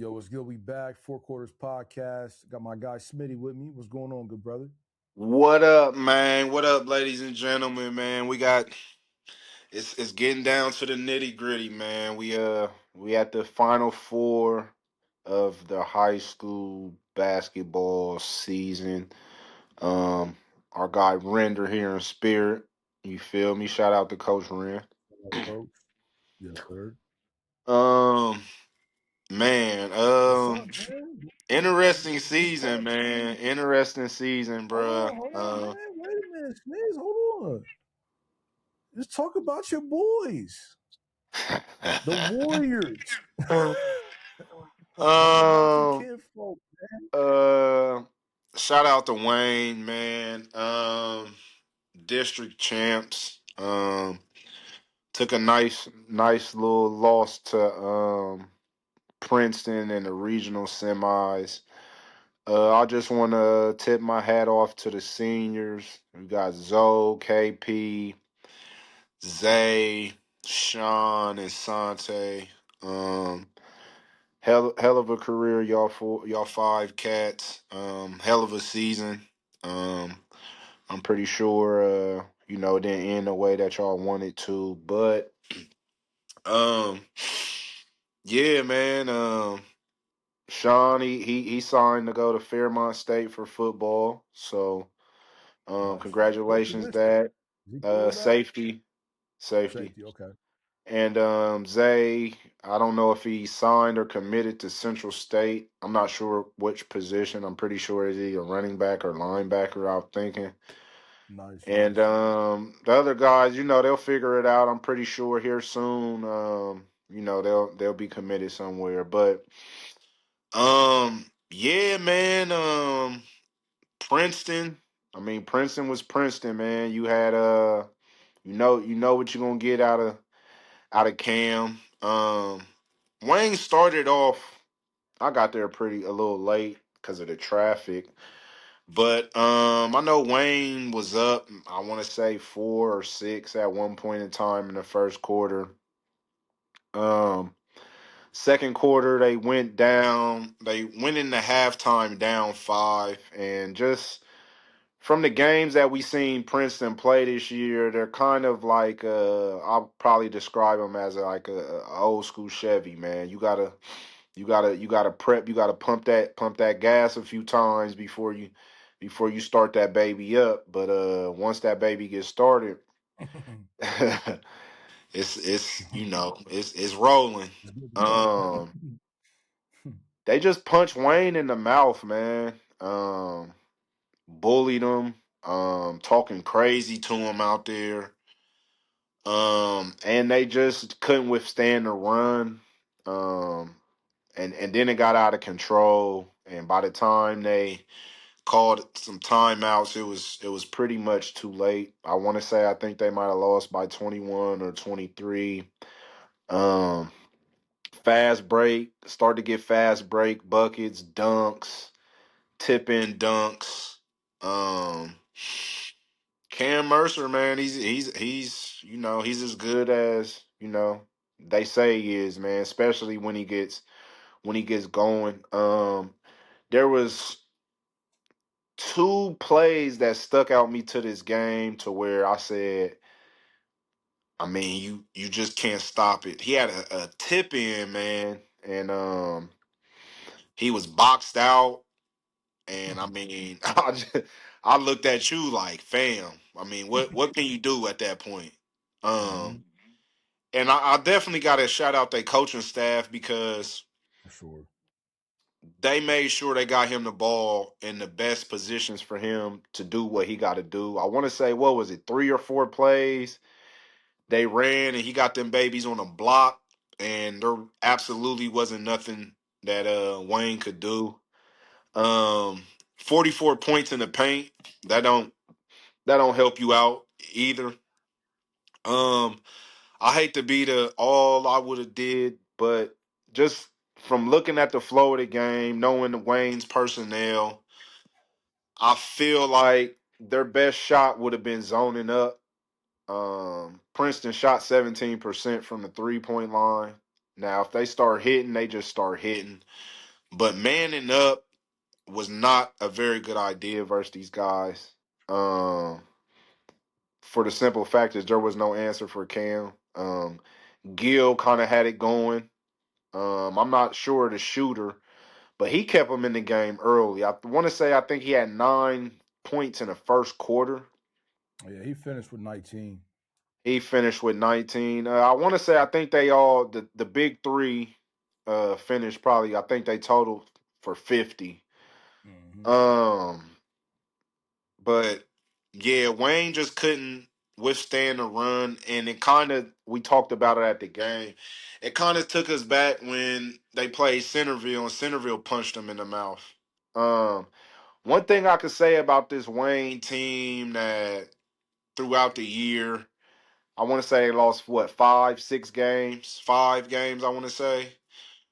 Yo, what's good? We back. Four Quarters Podcast. Got my guy Smitty with me. What's going on, good brother? What up, man? What up, ladies and gentlemen, man? It's getting down to the nitty gritty, man. We at the final four of the high school basketball season. Um, our guy Render here in spirit. You feel me? Shout out to Coach Ren. What up, coach? Yes, sir. Um, man, What's up, man? interesting What's season, up, man. Smitty? Interesting season, bruh. Hold on, man. Wait a minute, Smitty. Hold on. Let's talk about your boys, the Warriors. About your um, kinfolk. Uh, Shout out to Wayne, man. District champs. Took a nice little loss to Princeton in the regional semis. I just want to tip my hat off to the seniors. We got Zoe, KP, Zay, Sean, and Sante. Um, hell of a career, y'all five cats. Hell of a season. Um, I'm pretty sure it didn't end the way that y'all wanted to, but um, yeah, man. Sean, he signed to go to Fairmont State for football, so Nice. What congratulations, position? Dad. Is he quarterback? Safety. Safety. Okay. And Zay, I don't know if he signed or committed to Central State. I'm not sure which position. I'm pretty sure it's either running back or linebacker, I'm thinking. Nice, And nice. the other guys, they'll figure it out. I'm pretty sure here soon. They'll be committed somewhere. But yeah, man. Princeton. I mean, Princeton was Princeton, man. You had you know what you're gonna get out of Cam. Wayne started off. I got there a little late because of the traffic. But I know Wayne was up. I want to say 4 or 6 at one point in time in the first quarter. Um, Second quarter they went down. They went into halftime down 5, and just from the games that we seen Princeton play this year, they're kind of like I'll probably describe them as like a old school Chevy, man. You gotta prep. You gotta pump that gas a few times before you start that baby up. But once that baby gets started, it's rolling. It's good to go. Um, they just punched Wayne in the mouth, man. Bullied him. Talking crazy to him out there. And they just couldn't withstand the run. Um, and then it got out of control. And by the time they called some timeouts, it was pretty much too late. I think they might have lost by 21 or 23. Um, Fast break, start to get fast break buckets, dunks, tip in dunks. Um, Cam Mercer, man, he's as good as they say he is, man. Especially when he gets going. There was two plays that stuck out me to this game to where I said, I mean, you just can't stop it. He had a tip in, man, and he was boxed out, and I mean, I looked at you like, fam. I mean, what can you do at that point? Hmm. Um, and I definitely got to shout out their coaching staff because For sure. they made sure they got him the ball in the best positions for him to do what he got to do. I want to say, what was it, 3 or 4 plays they ran, and he got them babies on a block, and there absolutely wasn't nothing that Wayne could do. 44 points in the paint. That don't help you out either. Um, I hate to be the all I would have did, but just from looking at the flow of the game, knowing the Wayne's personnel, I feel like their best shot would have been zoning up. Princeton shot 17% from the 3-point line. Now, if they start hitting, they just start hitting. But manning up was not a very good idea versus these guys. Um, for the simple fact that there was no answer for Cam. Gil kind of had it going. I'm not sure the shooter, but he kept him in the game early. I want to say I think he had 9 points in the first quarter. Yeah, he finished with 19. He finished with 19. I want to say I think they all the big three finished probably. I think they totaled for 50. Mm-hmm. Um, but yeah, Wayne just couldn't withstand the run, and it kind of we talked about it at the game. It kind of took us back when they played Centerville and Centerville punched them in the mouth. Um, one thing I could say about this Wayne team that throughout the year, I want to say they lost what 5 games. I want to say,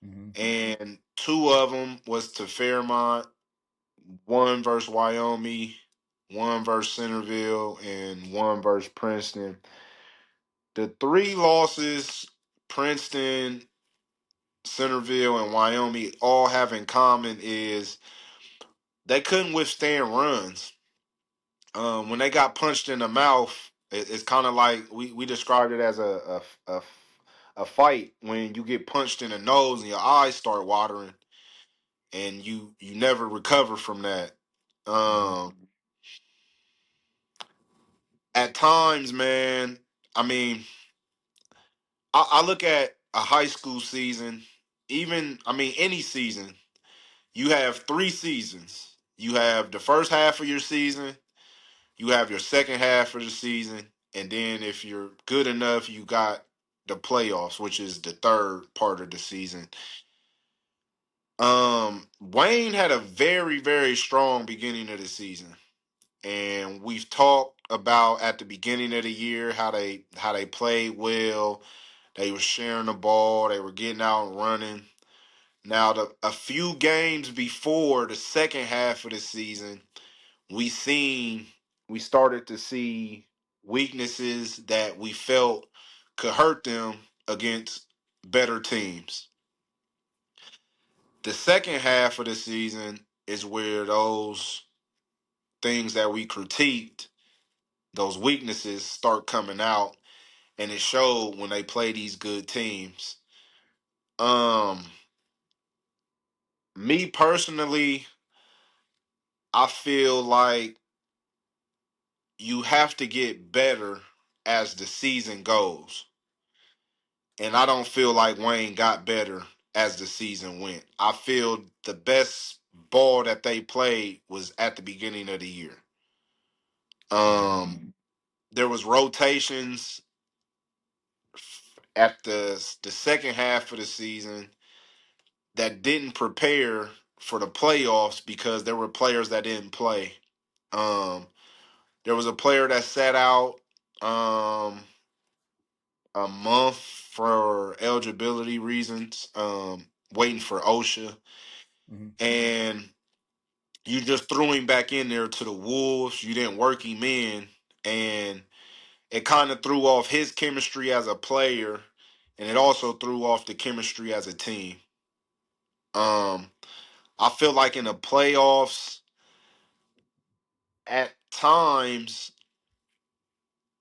Mm-hmm. and two of them was to Fairmont, one versus Wyoming, one versus Centerville, and one versus Princeton. The three losses Princeton, Centerville, and Wyoming all have in common is they couldn't withstand runs. When they got punched in the mouth, it's kind of like we described it as a fight when you get punched in the nose and your eyes start watering and you never recover from that. Mm-hmm. Um, at times, man, I mean, I look at a high school season, even I mean any season. You have 3 seasons. You have the first half of your season, you have your second half of the season, and then if you're good enough, you got the playoffs, which is the third part of the season. Wayne had a very, very strong beginning of the season. And we've talked about at the beginning of the year how they played well. They were sharing the ball, they were getting out and running. Now a few games before the second half of the season, we seen we started to see weaknesses that we felt could hurt them against better teams. The second half of the season is where those things that we critiqued, those weaknesses start coming out, and it showed when they play these good teams. Um Me personally, I feel like you have to get better as the season goes. And I don't feel like Wayne got better as the season went. I feel the best ball that they played was at the beginning of the year. Mm-hmm. There was rotations at the second half of the season that didn't prepare for the playoffs because there were players that didn't play. Um, there was a player that sat out um, a month for eligibility reasons, waiting for OSHA, Mm-hmm. and you just threw him back in there to the Wolves. You didn't work him in, and it kind of threw off his chemistry as a player, and it also threw off the chemistry as a team. Um, I feel like in the playoffs, at times,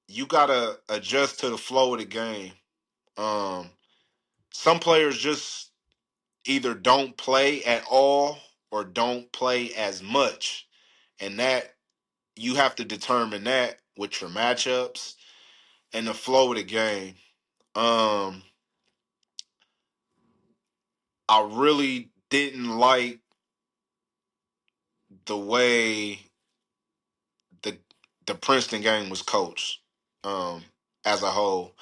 you gotta adjust to the flow of the game. Um, some players just either don't play at all or don't play as much, and that you have to determine that with your matchups and the flow of the game. Um, I really didn't like the way the the Princeton game was coached as a whole.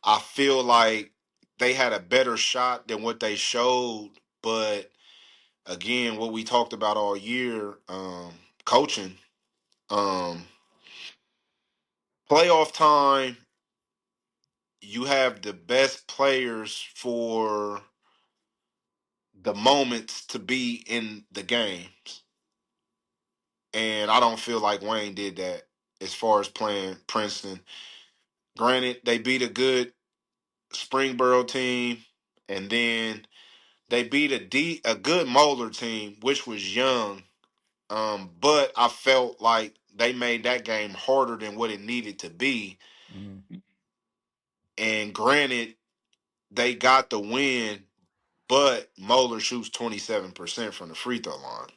I feel like they had a better shot than what they showed, but again, what we talked about all year, coaching, um, playoff time, you have the best players for the moments to be in the games. And I don't feel like Wayne did that as far as playing Princeton. Granted, they beat a good Springboro team, and then they beat a good Moeller team, which was young. But I felt like they made that game harder than what it needed to be. Mm-hmm. And granted, they got the win, but Moeller shoots 27% from the free throw line.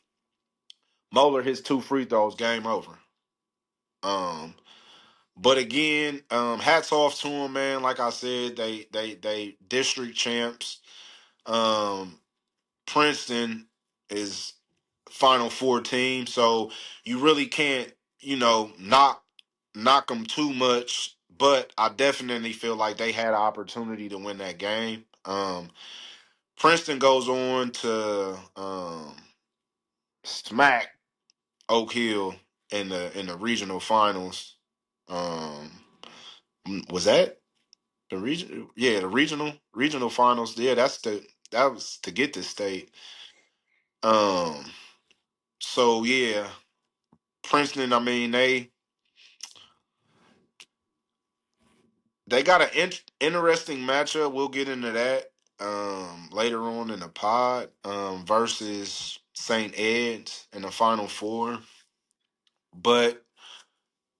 Moeller hits 2 free throws, game over. Um, but again, hats off to them, man. Like I said, they district champs. Um, Princeton is Final Four team, so you really can't, knock them too much. But I definitely feel like they had an opportunity to win that game. Princeton goes on to smack Oak Hill in the regional finals. Um, was that the region? Yeah, the regional finals. Yeah, that was to get this state. Um, so yeah, Princeton. I mean, they got an interesting matchup. We'll get into that later on in the pod versus St. Ed's in the Final Four. But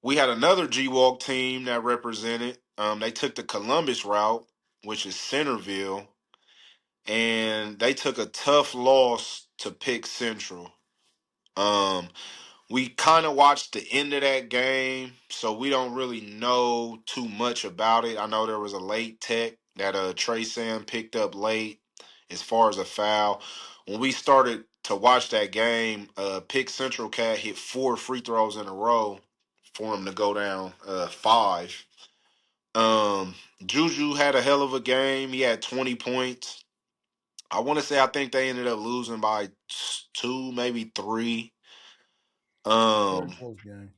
we had another G-Walk team that represented. They took the Columbus route, which is Centerville, and they took a tough loss to Pick Central. Um, we kind of watched the end of that game, so we don't really know too much about it. I know there was a late tech that Trey Sam picked up late as far as a foul. When we started to watch that game, Pick Central Cat hit 4 free throws in a row for him to go down 5. Um, Juju had a hell of a game. He had 20 points. I want to say I think they ended up losing by 2, maybe 3. Very Um, close game.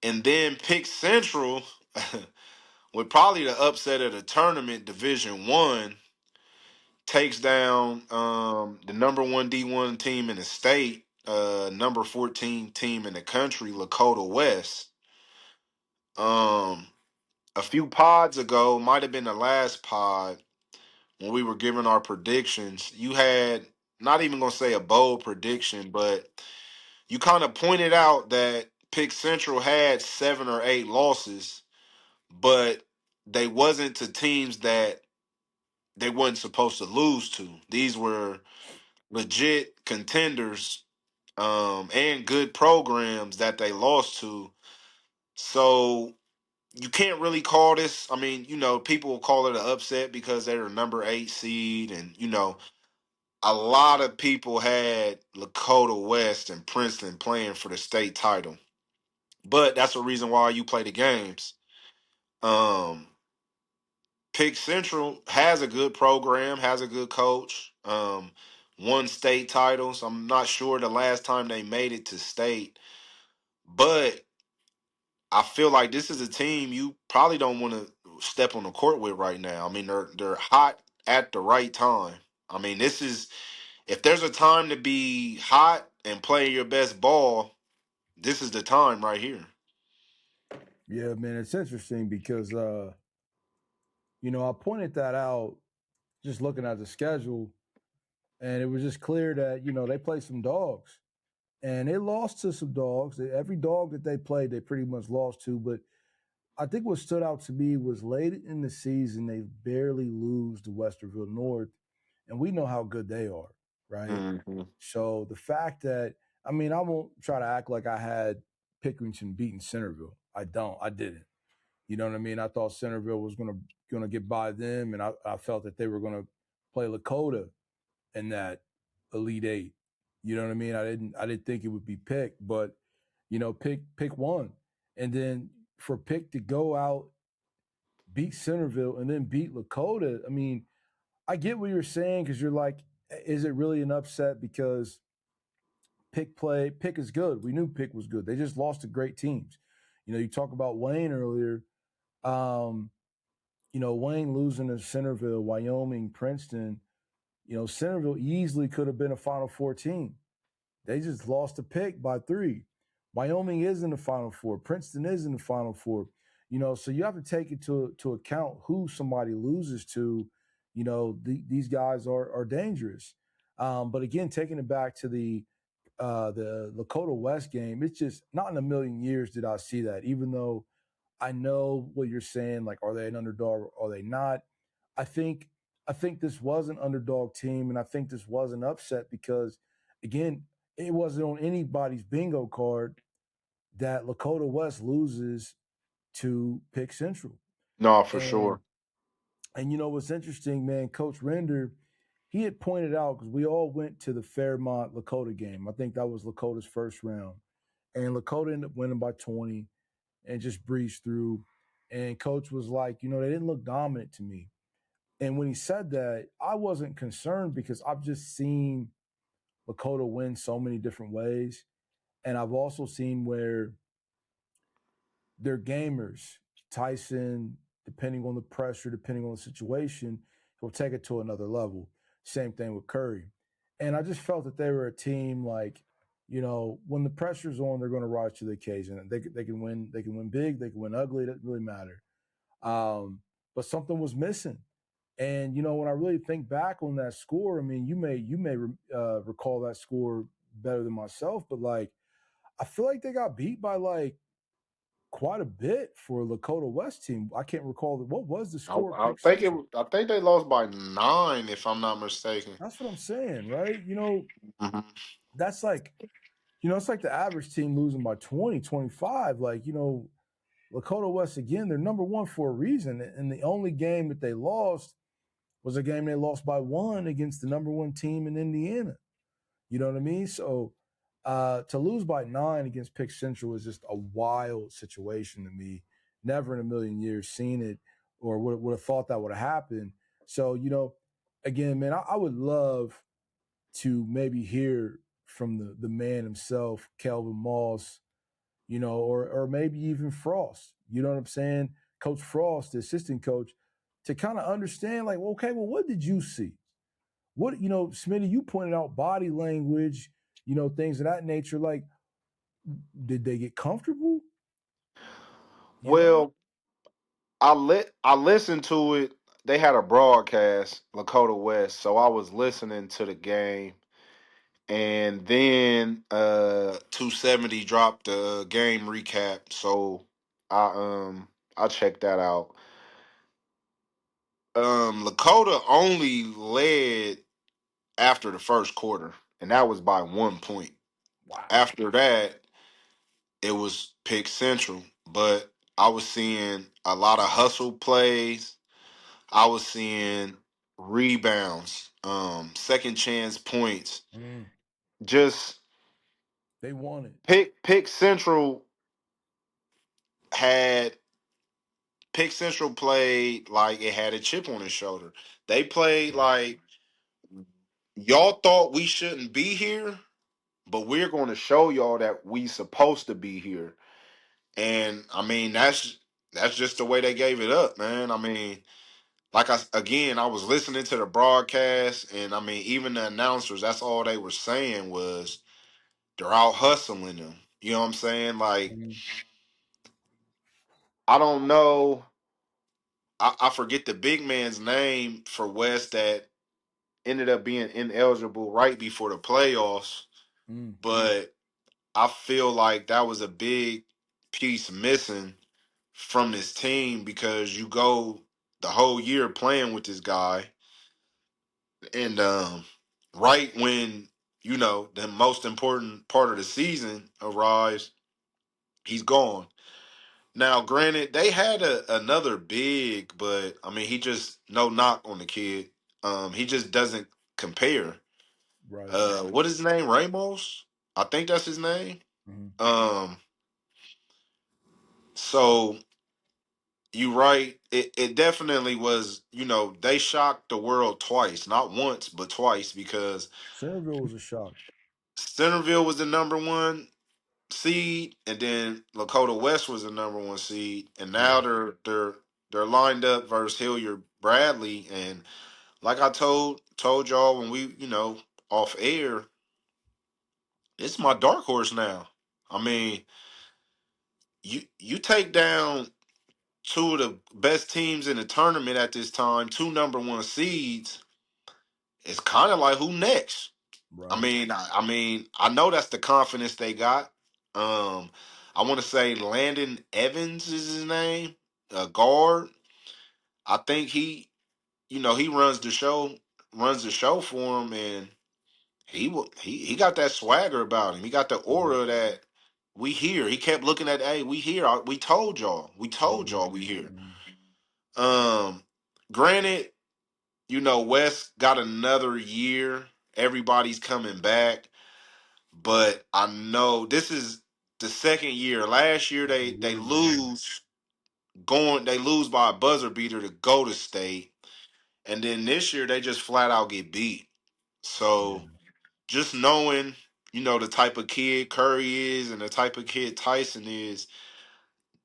and then Pick Central, with probably the upset of the tournament, Division 1, takes down the number one D1 team in the state, number 14 team in the country, Lakota West. Um, a few pods ago, might have been the last pod when we were giving our predictions. You had not even gonna say a bold prediction, but you kind of pointed out that Pick Central had 7 or 8 losses, but they wasn't to teams that they wasn't supposed to lose to. These were legit contenders and good programs that they lost to. So you can't really call this. I mean, people will call it an upset because they're a number 8 seed, and a lot of people had Lakota West and Princeton playing for the state title. But that's the reason why you play the games. Um, Pick Central has a good program, has a good coach. Won state titles. I'm not sure the last time they made it to state, but I feel like this is a team you probably don't want to step on the court with right now. I mean, they're hot at the right time. I mean, this is if there's a time to be hot and play your best ball, this is the time right here. Yeah, man, it's interesting because I pointed that out just looking at the schedule, and it was just clear that they played some dogs, and they lost to some dogs. Every dog that they played, they pretty much lost to. But I think what stood out to me was late in the season, they barely lose to Westerville North, and we know how good they are, right? Mm-hmm. So the fact that I won't try to act like I had Pickerington beating Centerville. I don't. I didn't. You know what I mean? I thought Centerville was gonna get by them, and I felt that they were gonna play Lakota in that Elite Eight. You know what I mean? I didn't think it would be Pick, but Pick won, and then for Pick to go out, beat Centerville, and then beat Lakota. I mean, I get what you're saying because you're like, is it really an upset because Pick is good. We knew Pick was good. They just lost to great teams. You talk about Wayne earlier. Um, Wayne losing to Centerville, Wyoming, Princeton. Centerville easily could have been a Final Four team. They just lost a pick by 3. Wyoming is in the Final Four. Princeton is in the Final Four. So you have to take it to account who somebody loses to, these guys are dangerous. But again, taking it back to the Lakota West game, it's just not in a million years did I see that. Even though I know what you're saying, like, are they an underdog or are they not? I think I think this was an underdog team, and I think this was an upset because, again, it wasn't on anybody's bingo card that Lakota West loses to Pick Central. No, for And sure. and what's interesting, man, Coach Render, he had pointed out because we all went to the Fairmont Lakota game. I think that was Lakota's first round. And Lakota ended up winning by 20 and just breezed through. And coach was like, they didn't look dominant to me. And when he said that, I wasn't concerned because I've just seen Lakota win so many different ways. And I've also seen where they're gamers. Tyson, depending on the pressure, depending on the situation, he'll take it to another level. Same thing with Curry. And I just felt that they were a team like, when the pressure's on, they're going to rise to the occasion. They can win. They can win big. They can win ugly. It doesn't really matter. But something was missing. And when I really think back on that score, I mean, you may recall that score better than myself, but like I feel like they got beat by like quite a bit for a Lakota West team. I can't recall what was the score at Pick Central. I think they lost by 9, if I'm not mistaken. That's what I'm saying, right? Mhm. That's like, it's like the average team losing by 20, 25. Like, Lakota West, again, they're number one for a reason. And the only game that they lost was a game they lost by one against the number one team in Indiana. You know what I mean? So to lose by 9 against Pick Central is just a wild situation to me. Never in a million years seen it or would have thought that would have happened. So, again, man, I would love to maybe hear from the man himself, Kelvin Moss, or maybe even Frost. You know what I'm saying? Coach Frost, the assistant coach, to kind of understand, like, well, okay, well, what did you see? What, Smitty, you pointed out body language, things of that nature. Like, did they get comfortable? You know? Well, I listened to it. They had a broadcast, Lakota West, so I was listening to the game, and then 270 dropped the game recap, so I checked that out. Lakota only led after the first quarter, and that was by 1 point. Wow. After that, it was Pick Central, but I was seeing a lot of hustle plays. I was seeing rebounds, second chance points. Mm, Just they won it. Pick Central had Pick Central played like it had a chip on his shoulder. They played Right. like y'all thought we shouldn't be here, but we're going to show y'all that we supposed to be here. And I mean that's just the way they gave it up, man. I mean, I was listening to the broadcast, and I mean, even the announcers, that's all they were saying was they're out hustling them. You know what I'm saying? Like, Mm, I don't know. I forget the big man's name for West that ended up being ineligible right before the playoffs, mm, but I feel like that was a big piece missing from this team because you go the whole year playing with this guy, and right when the most important part of the season arrives, he's gone. Now, granted, they had another big, but I mean, he just no knock on the kid. He just doesn't compare. right. What is his name? Ramos? I think that's his name. Mm, Um, so you right. It definitely was. They shocked the world twice, not once, but twice, because Centerville was a shock. Centerville was the number one seed, and then Lakota West was the number one seed, and now Yeah. they're lined up versus Hilliard Bradley, and like I told y'all when we off air, it's my dark horse now. I mean, you take down two of the best teams in the tournament at this time, two number one seeds, it's kind of like who next? I Right. mean, I know that's the confidence they got. Um, I want to say Landon Evans is his name, a guard. I think he runs the show for him, and he got that swagger about him. He got the Yeah. aura that we hear. He kept looking at, hey, we here. We told Mhm. y'all we here. Mhm. Um, Granted, West got another year. Everybody's coming back, but I know this is the second year. Last year Second they year, man. lose by a buzzer beater to go to state, and then this year they just flat out get beat. Yeah. So just knowing, the type of kid Curry is and the type of kid Tyson is,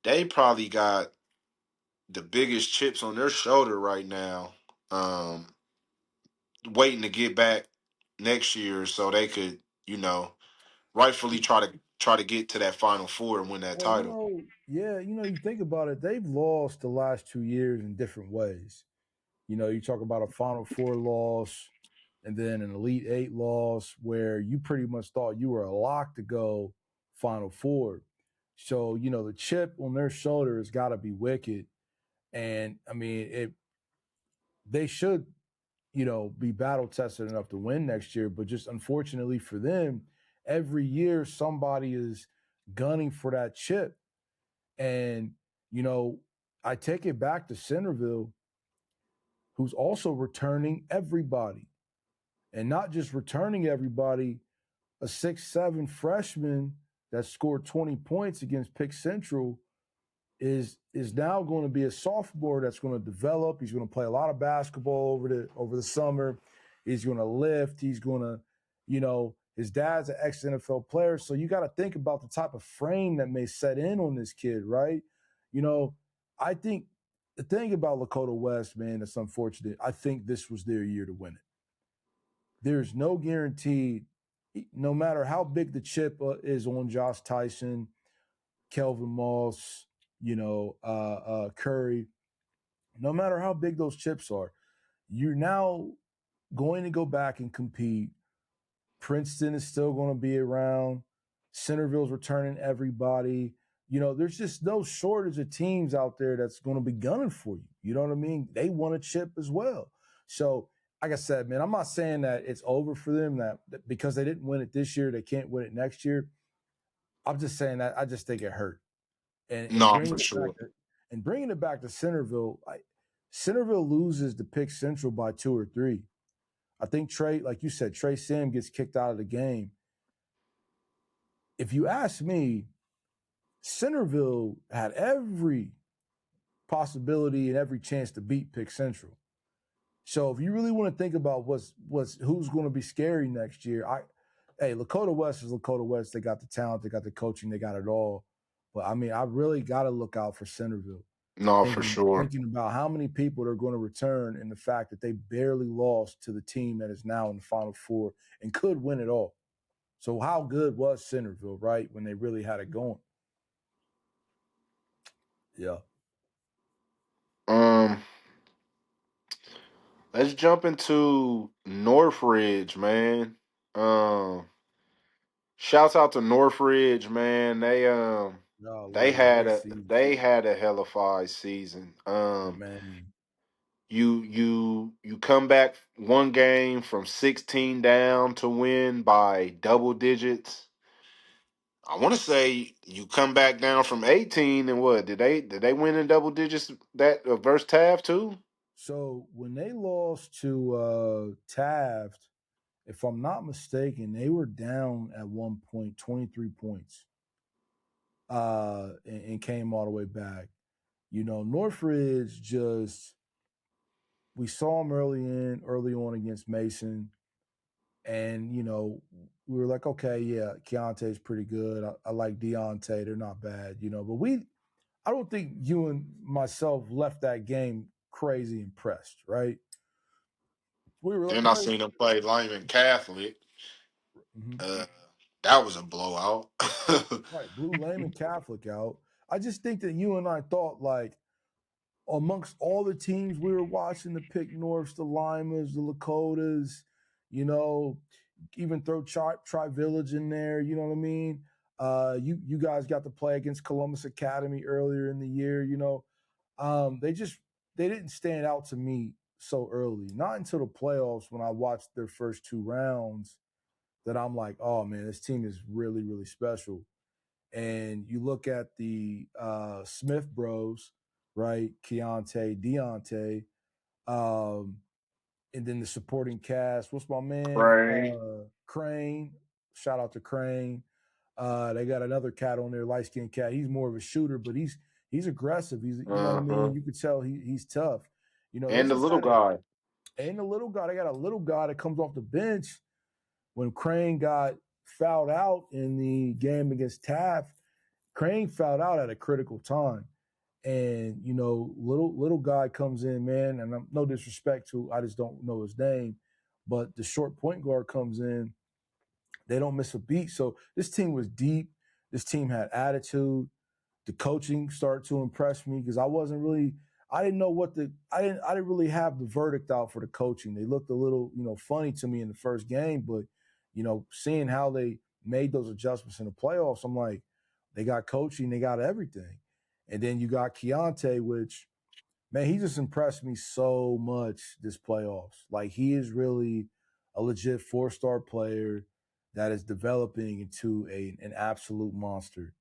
they probably got the biggest chips on their shoulder right now. Waiting to get back next year so they could, rightfully try to get to that Final Four and win that Well, title. yeah, you think about it, they've lost the last 2 years in different ways. You talk about a Final Four loss and then an Elite Eight loss where you pretty much thought you were a lock to go Final Four. So, the chip on their shoulder has got to be wicked. And I mean, they should, be battle tested enough to win next year. But just unfortunately for them, every year somebody is gunning for that chip. And, you know, I take it back to Centerville, who's also returning everybody. And not just returning everybody, a 6'7" freshman that scored 20 points against Pick Central is now going to be a sophomore that's going to develop. He's going to play a lot of basketball over the summer. He's going to lift. He's going to, his dad's an ex NFL player, so you got to think about the type of frame that may set in on this kid, right? You know, I think the thing about Lakota West, man, that's unfortunate. I think this was their year to win it. There's no guarantee, no matter how big the chip is on Josh Tyson, Kelvin Moss, Curry, no matter how big those chips are, you're now going to go back and compete. Princeton is still going to be around. Centerville's returning everybody. There's just no shortage of teams out there that's going to be gunning for you. You know what I mean? They want a chip as well. So, like I said, man, I'm not saying that it's over for them, that because they didn't win it this year, they can't win it next year. I'm just saying that I just think it hurt. And No, bringing for it back sure. to Centerville, Centerville loses to Pick Central by 2 or 3. I think Trey, like you said, Trey Sim gets kicked out of the game. If you ask me, Centerville had every possibility and every chance to beat Pick Central. So if you really want to think about who's going to be scary next year, Lakota West is Lakota West. They got the talent, they got the coaching, they got it all. But I mean, I really got to look out for Centerville. No, for thinking sure. thinking about how many people are going to return and the fact that they barely lost to the team that is now in the Final Four and could win it all. So how good was Centerville, right, when they really had it going? Yeah. Um, let's jump into Northridge, man. Um, Shouts out to Northridge, man. They Golly, had what a a season. they had a hellified season. Man. You come back one game from 16 down to win by double digits. I want to say you come back down from 18 and what did they win in double digits that versus Taft too? So when they lost to Taft, if I'm not mistaken, they were down at one point 23 points and came all the way back. Northridge just we saw him early on against Mason, and we were like, okay, yeah, Keontae's pretty good. I like Deontay; they're not bad, But I don't think you and myself left that game crazy impressed, right? We were like, Then I okay, seen them play Lyman Catholic. mhm. Uh, that was a blowout. Right, Blue Layman Catholic out. I just think that you and I thought like, amongst all the teams we were watching, the Pick Norths, the Limas, the Lakotas, you know, even throw Tri Village in there. You know what I mean? You guys got to play against Columbus Academy earlier in the year. You know, they didn't stand out to me so early. Not until the playoffs when I watched their first two rounds that I'm like, oh man, this team is really special. And you look at the Smith Bros, right? Keontae, Deontay, um, and then the supporting cast. What's my man? Right. Crane. Shout out to Crane. They got another cat on there, light skinned cat. He's more of a shooter, but he's aggressive. He's you know what I mean. Uh-huh. You could tell he's tough. You know, they And the just little had a guy. and the little guy. They got a little guy that comes off the bench when Crane got fouled out in the game against Taft. Crane fouled out at a critical time. And you know, little guy comes in, man, and I'm no disrespect to, I just don't know his name, but the short point guard comes in. They don't miss a beat. So this team was deep. This team had attitude. The coaching started to impress me because I didn't know I didn't really have the verdict out for the coaching. They looked a little, you know, funny to me in the first game, but you know, seeing how they made those adjustments in the playoffs, I'm like, they got coaching, they got everything. And then you got Keontae, which man, he just impressed me so much this playoffs. Like he is really a legit 4-star player that is developing into an absolute monster.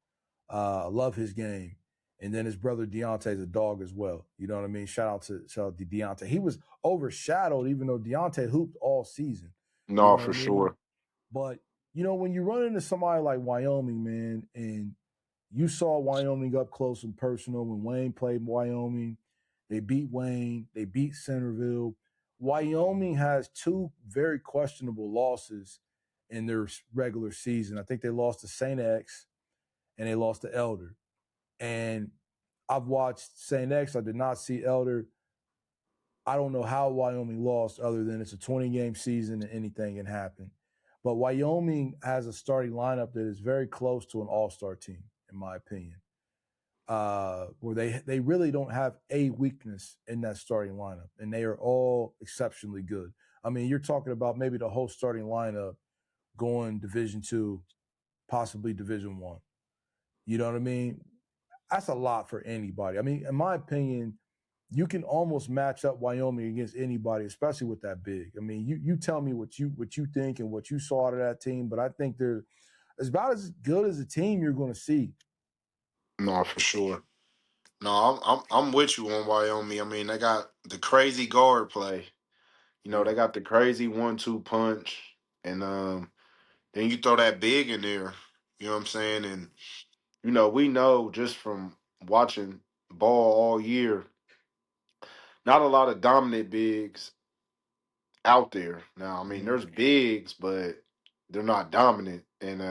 I love his game. And then his brother Deontay's a dog as well. You know what I mean? Shout out to Deontay. He was overshadowed, even though Deontay hooped all season. You No, know what for I mean? sure. But you know, when you run into somebody like Wyoming, man, and you saw Wyoming up close and personal when Wayne played Wyoming. They beat Wayne. They beat Centerville. Wyoming has two very questionable losses in their regular season. I think they lost to St. X and they lost to Elder. And I've watched St. X. I did not see Elder. I don't know how Wyoming lost other than it's a 20-game season and anything can happen. But Wyoming has a starting lineup that is very close to an all-star team, in my opinion. Where they really don't have a weakness in that starting lineup, and they are all exceptionally good. I mean, you're talking about maybe the whole starting lineup going Division 2, possibly Division 1. You know what I mean? That's a lot for anybody. I mean, in my opinion, you can almost match up Wyoming against anybody, especially with that big. I mean, you tell me what you think and what you saw out of that team, but I think they're as about as good as a team you're going to see. No, for sure. No, I'm with you on Wyoming. I mean, they got the crazy guard play. You know, they Yeah, got the crazy 1-2 punch, and then you throw that big in there. You know what I'm saying? And you know, we know just from watching ball all year, not a lot of dominant bigs out there. Now, I mean, mm-hmm. there's bigs, but they're not dominant. And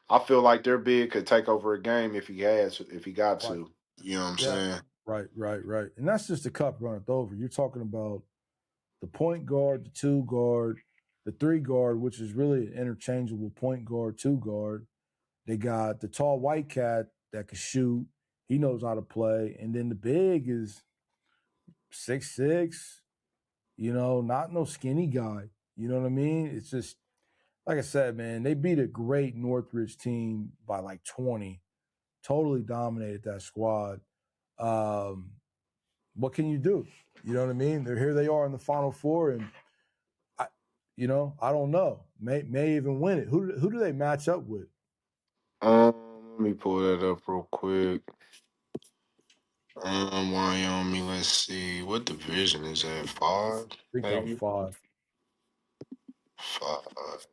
I feel like their big could take over a game if he got Right. to. You know what I'm Yeah. saying? Right. And that's just the cup runneth over. You're talking about the point guard, the two guard, the three guard, which is really an interchangeable point guard, two guard. They got the tall white cat that can shoot. He knows how to play. And then the big is 6'6", you know, not no skinny guy. You know what I mean? It's just like I said, man, they beat a great Northridge team by like 20. Totally dominated that squad. Um, what can you do? You know what I mean? They're here. They are in the Final Four, and I don't know. May even win it. Who do they match up with? Let me pull that up real quick. Wyoming. Let's see. What division is that? Five, I think that was maybe 5. five.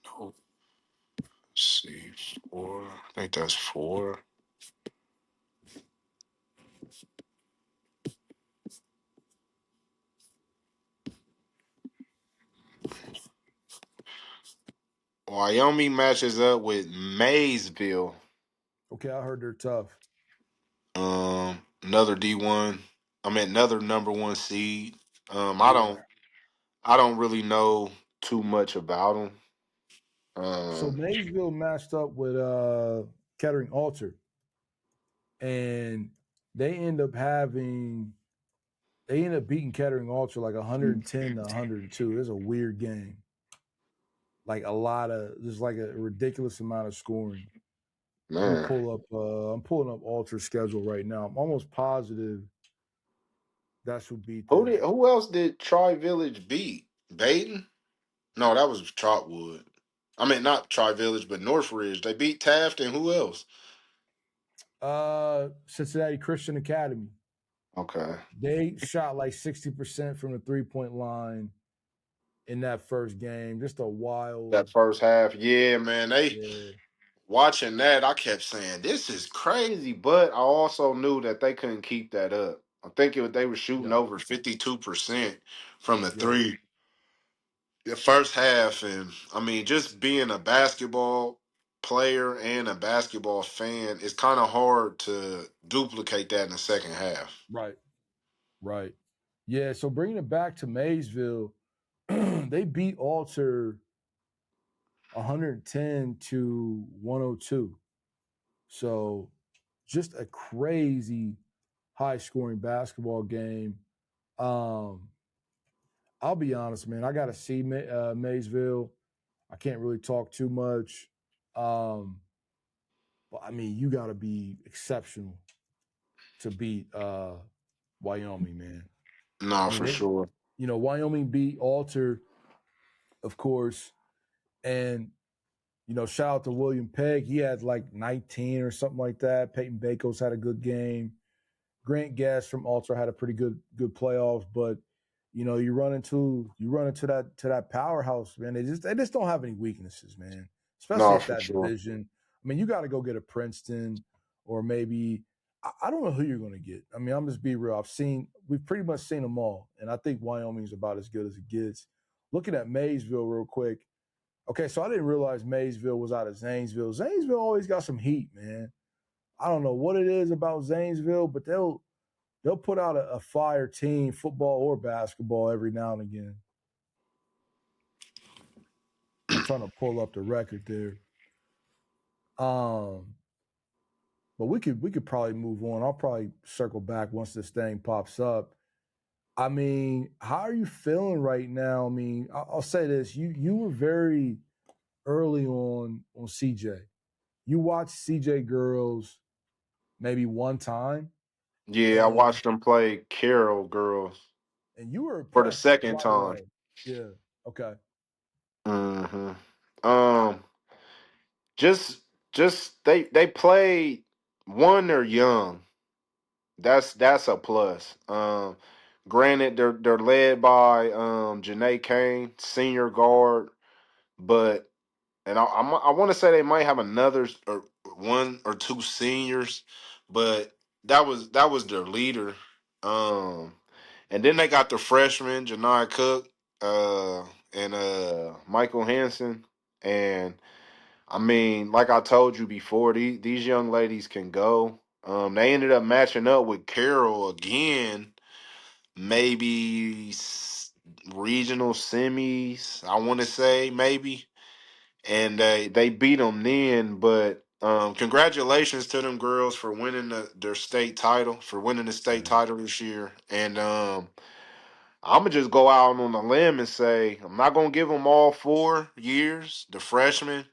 No, let's see, four. I think that's four. Wyoming matches up with Maysville. Okay, I heard they're tough. Another D1. I mean, another number one seed. Um, I Yeah. don't, I don't really know too much about them. So Um, Maysville matched up with Kettering Alter, and they end up having they end up beating Kettering Ultra like 110 to 102. It was a weird game. Like a lot of just like a ridiculous amount of scoring. Let me Man. pull up I'm pulling up Ultra schedule right now. I'm almost positive that's who beat them. Who else did Tri Village beat? Baden? No, that was Trotwood. I mean, not Tri Village, but Northridge. They beat Taft and who else? Cincinnati Christian Academy. Okay. They shot like 60% from the 3-point line in that first game. Just a That wild, first half, yeah, man. They yeah, watching that, I kept saying, this is crazy. But I also knew that they couldn't keep that up. I think they were shooting yep, over 52% from the yep, three the first half. And I mean, just being a basketball player and a basketball fan, it's kind of hard to duplicate that in the second half. right, right. Yeah, so bringing it back to Maysville, they beat Alter 110 to 102. So just a crazy high scoring basketball game. Um, I'll be honest, man. I got to see Maysville. I can't really talk too much. Um, but I mean, you got to be exceptional to beat Wyoming, man. I No, mean, for they, sure. Wyoming beat Alter, of course, and shout out to William Pegg. He had like 19 or something like that. Peyton Bakos had a good game. Grant Gass from Ultra had a pretty good playoffs, but you run into that powerhouse, man. They just don't have any weaknesses, man. Especially No, at for that sure. division. I mean, you got to go get a Princeton or maybe I don't know who you're going to get. I mean, I'm just be real. We've pretty much seen them all, and I think Wyoming's about as good as it gets. Looking at Maysville real quick. Okay, so I didn't realize Maysville was out of Zanesville. Zanesville always got some heat, man. I don't know what it is about Zanesville, but they'll put out a fire team, football or basketball, every now and again. I'm trying to pull up the record there. Um, but we could probably move on. I'll probably circle back once this thing pops up. I mean, how are you feeling right now? I mean, I'll say this: you were very early on CJ. You watched CJ girls maybe one time, Yeah, I and watched them play Carroll girls you were for the impressed second right time. away. Yeah. Okay. hmm Um, just they played one. They're young. That's a plus. Granted, they're led by Janae Kane, senior guard, but I want to say they might have another or one or two seniors, but that was their leader. Um, and then they got the freshmen, Janai Cook, and Michael Hansen. And I mean, like I told you before, these young ladies can go. They ended up matching up with Carroll again, maybe regional semis. I want to say maybe, and they beat them then. But congratulations to them girls for winning their state title, for winning the state Man. title this year. And I'm gonna just go out on a limb and say I'm not gonna give them all 4 years, the freshmen,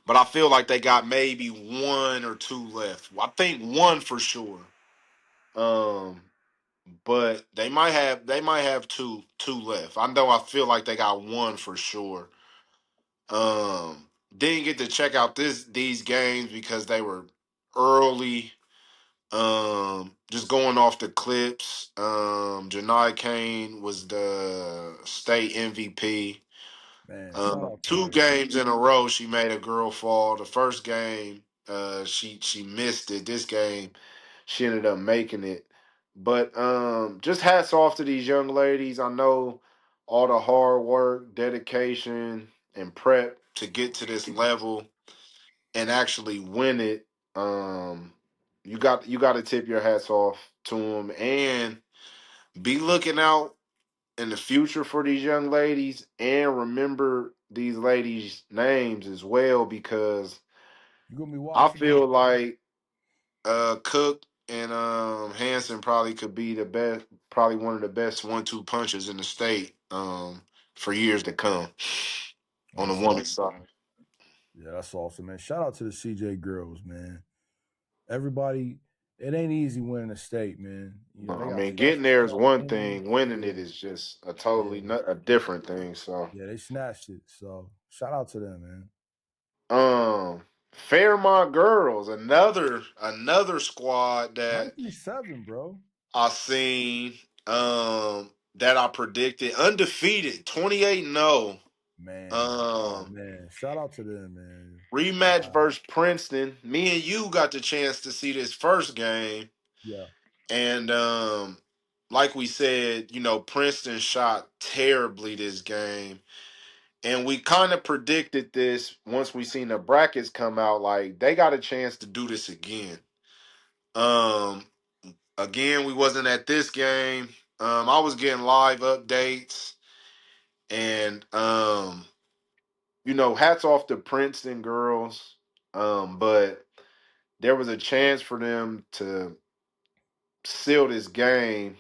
but I feel like they got maybe one or two left. Well, I think one for sure. Um, but they might have two left. I know I feel like they got one for sure. Didn't get to check out these games because they were early. Just going off the clips. Janai Kane was the state MVP. Man, shout out to Two her, man. games in a row, she made a girl fall. The first game, she missed it. This game, she ended up making it. But just hats off to these young ladies. I know all the hard work, dedication, and prep to get to this level and actually win it. You got to tip your hats off to them and be looking out in the future for these young ladies and remember these ladies' names as well because You gonna be I watching them? feel like Cook and Hanson probably could be the best, probably one of the best 1-2 punches in the state for years to come on the That's women's awesome. side. Yeah, that's awesome, man. Shout out to the CJ girls, man. Everybody, it ain't easy winning a state, man. You know, they I got mean, fresh, getting there they is got one energy. thing. Winning Yeah, it is just a yeah, totally a different thing. So, yeah. They snatched it. So shout out to them, man. um, Fairmont girls, another squad that 937, bro. I seen, that I predicted undefeated, 28-0. Man, oh Um, man, shout out to them, man. rematch Wow. versus Princeton. Me and you got the chance to see this first game, Yeah, and like we said, Princeton shot terribly this game, and we kind of predicted this once we seen the brackets come out. Like they got a chance to do this again. Um, Again, we wasn't at this game. I was getting live updates, and hats off to Princeton girls. But there was a chance for them to seal this game.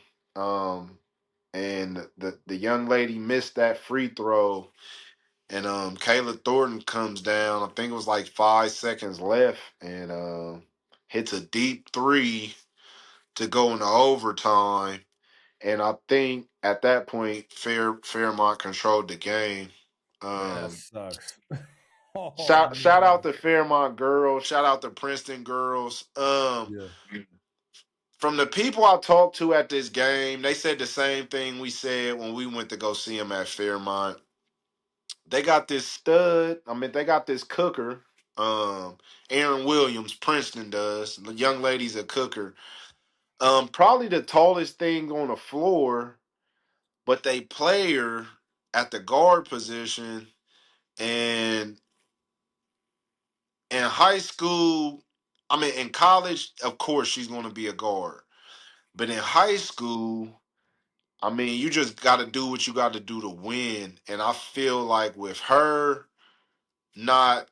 And the young lady missed that free throw, and Kayla Thornton comes down. I think it was like 5 seconds left, and hits a deep three to go into overtime. And I think at that point, Fairmont controlled the game. man, that Um, sucks. Oh shout out man, to Fairmont girls. Shout out to Princeton girls. yeah. From the people I talked to at this game, they said the same thing we said when we went to go see them at Fairmont. They got this stud. I mean, they got this cooker. Aaron Williams, Princeton does. The young lady's a cooker. Probably the tallest thing on the floor, but they play her at the guard position. And in high school, I mean, in college, of course, she's going to be a guard. But in high school, I mean, you just got to do what you got to do to win. And I feel like not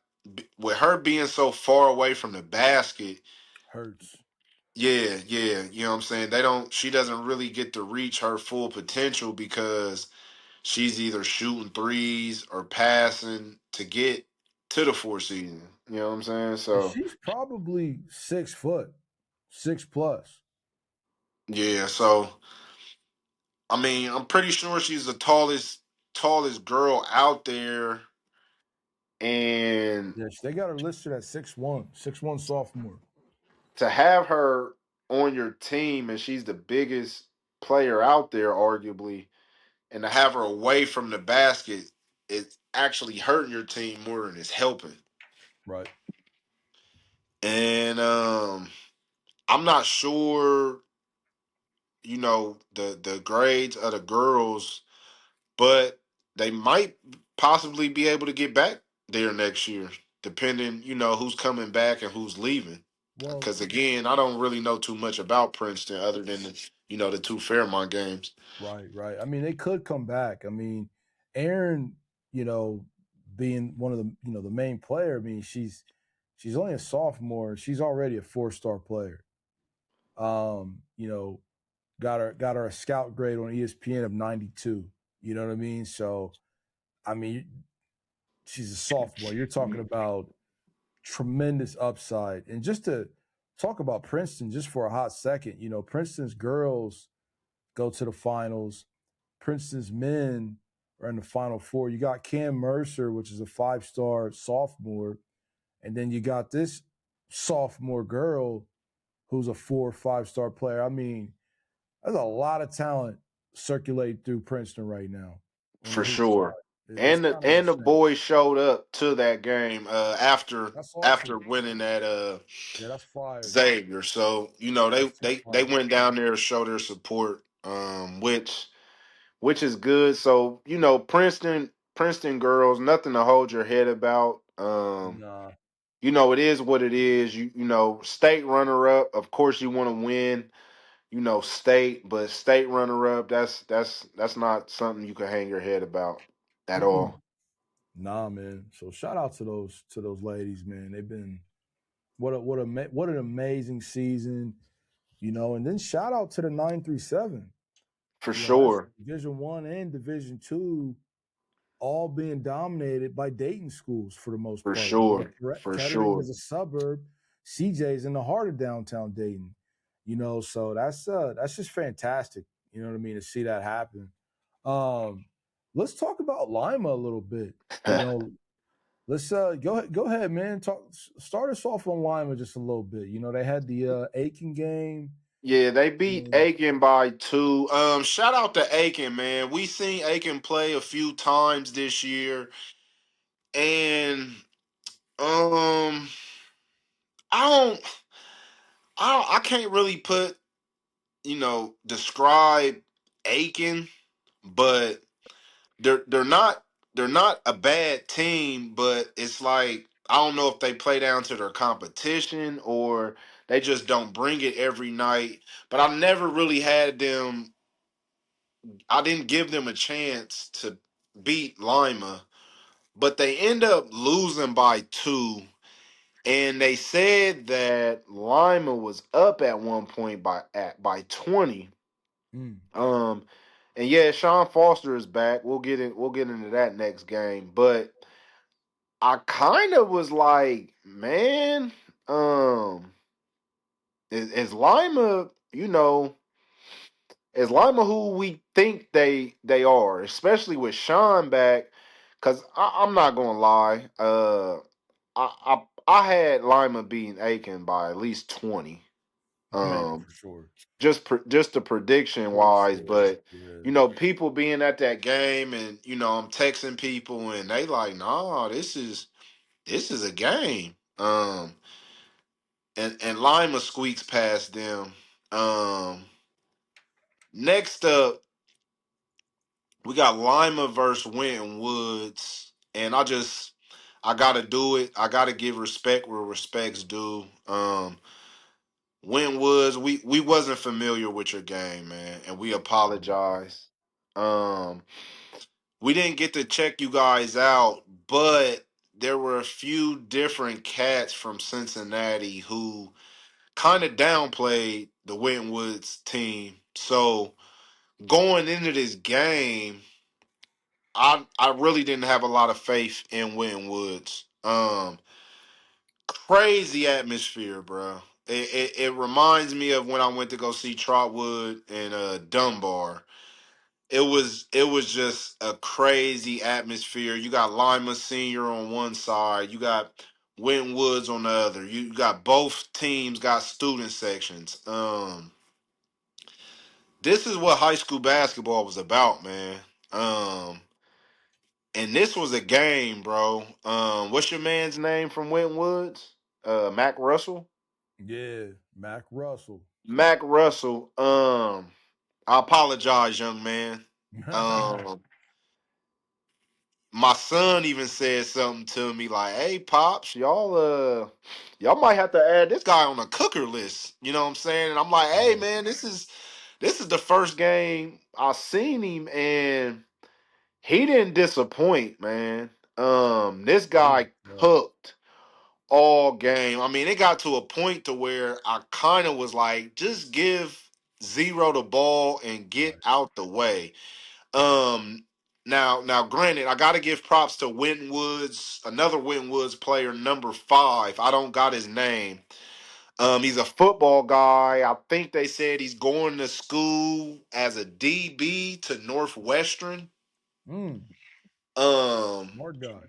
with her being so far away from the basket, Hurts. yeah, you know what I'm saying? She doesn't really get to reach her full potential because she's either shooting threes or passing to get to the four season. You know what I'm saying? And So, she's probably 6 foot, 6 plus. yeah, so I mean, I'm pretty sure she's the tallest girl out there, and Yes, they got her listed at 6'1", 6'1" sophomore. to have her on your team and she's the biggest player out there, arguably, and to have her away from the basket, it's actually hurting your team more than it's helping. Right. And I'm not sure, the grades of the girls, but they might possibly be able to get back there next year, depending, who's coming back and who's leaving. Well, Because again, I don't really know too much about Princeton other than the two Fairmont games. right, right. I mean, they could come back. I mean, Aaron, you know, being one of the the main player. I mean, she's only a sophomore. She's already a 4-star player. You know, got her a scout grade on ESPN of 92. You know what I mean? So, I mean, she's a sophomore. You're talking about tremendous upside. And just to talk about Princeton just for a hot second, Princeton's girls go to the finals. Princeton's men are in the final four. You got Cam Mercer, which is a 5-star sophomore, and then you got this sophomore girl who's a 4 or 5-star player. I mean, there's a lot of talent circulating through Princeton right now on the For hoop side. sure. It's And the kind of and the insane. boys showed up to that game after That's after awesome. winning that Yeah, that's fire. Xavier. So, they That's too they they fire. went down there to show their support, which is good. So, Princeton girls, nothing to hold your head about. Nah. It is what it is. State runner up. Of course, you want to win. State, but state runner up. That's not something you can hang your head about at Mm-mm. all. Nah, man. So shout out to those ladies, man. They've been What an amazing season, you know. And then shout out to the 937. For You know, that's sure. Division 1 and Division 2, all being dominated by Dayton schools for the most For part. You know, sure. For Kettering sure. is a suburb. CJ's in the heart of downtown Dayton. You know, so that's just fantastic. You know what I mean, to see that happen. Um, let's talk about Lima a little bit. You know, let's go ahead, man. Start us off on Lima just a little bit. You know, they had the Aiken game. Yeah, they You beat know, Aiken by 2. Shout out to Aiken, man. We seen Aiken play a few times this year, and um, I don't, I can't really describe Aiken, but they're not a bad team, but it's like I don't know if they play down to their competition or they just don't bring it every night. But I never really had them. I didn't give them a chance to beat Lima, but they end up losing by 2. And they said that Lima was up at one point by 20. mm, Um, and yeah, Sean Foster is back. We'll get into that next game. But I kind of was like, man, um, is Lima, is Lima who we think they are, especially with Sean back? Because I'm not gonna lie, I had Lima beating Aiken by at least 20. man, Um, for sure, just the prediction for wise, sure, but yeah. people being at that game and I'm texting people and they like, nah, this is a game. And Lima squeaks past them. Um, next up, we got Lima versus Winton Woods, and I gotta do it. I gotta give respect where respect's due. Winton Woods, we wasn't familiar with your game, man, and we apologize. Um, we didn't get to check you guys out, but there were a few different cats from Cincinnati who kind of downplayed the Winton Woods team. So going into this game, I really didn't have a lot of faith in Winton Woods. Crazy atmosphere, bro. It reminds me of when I went to go see Trotwood and Dunbar. It was just a crazy atmosphere. You got Lima Senior on one side, you got Winton Woods on the other. You got both teams got student sections. This is what high school basketball was about, man. Um, and this was a game, bro. What's your man's name from Winton Woods? Mac Russell. Yeah, Mac Russell. Mac Russell. I apologize, young man. Um, my son even said something to me like, "Hey, pops, y'all might have to add this guy on a cooker list." You know what I'm saying? And I'm like, "Hey, Right. man, this is the first game I seen him, and he didn't disappoint, man. This He guy was cooked all game. I mean, it got to a point to where I kind of was like, just give Zero the ball and get right. out the way. Um, now, granted, I got to give props to Winton Woods, another Winton Woods player, number 5. I don't got his name. He's a football guy. I think they said he's going to school as a DB to Northwestern. Mm, Um, smart guy.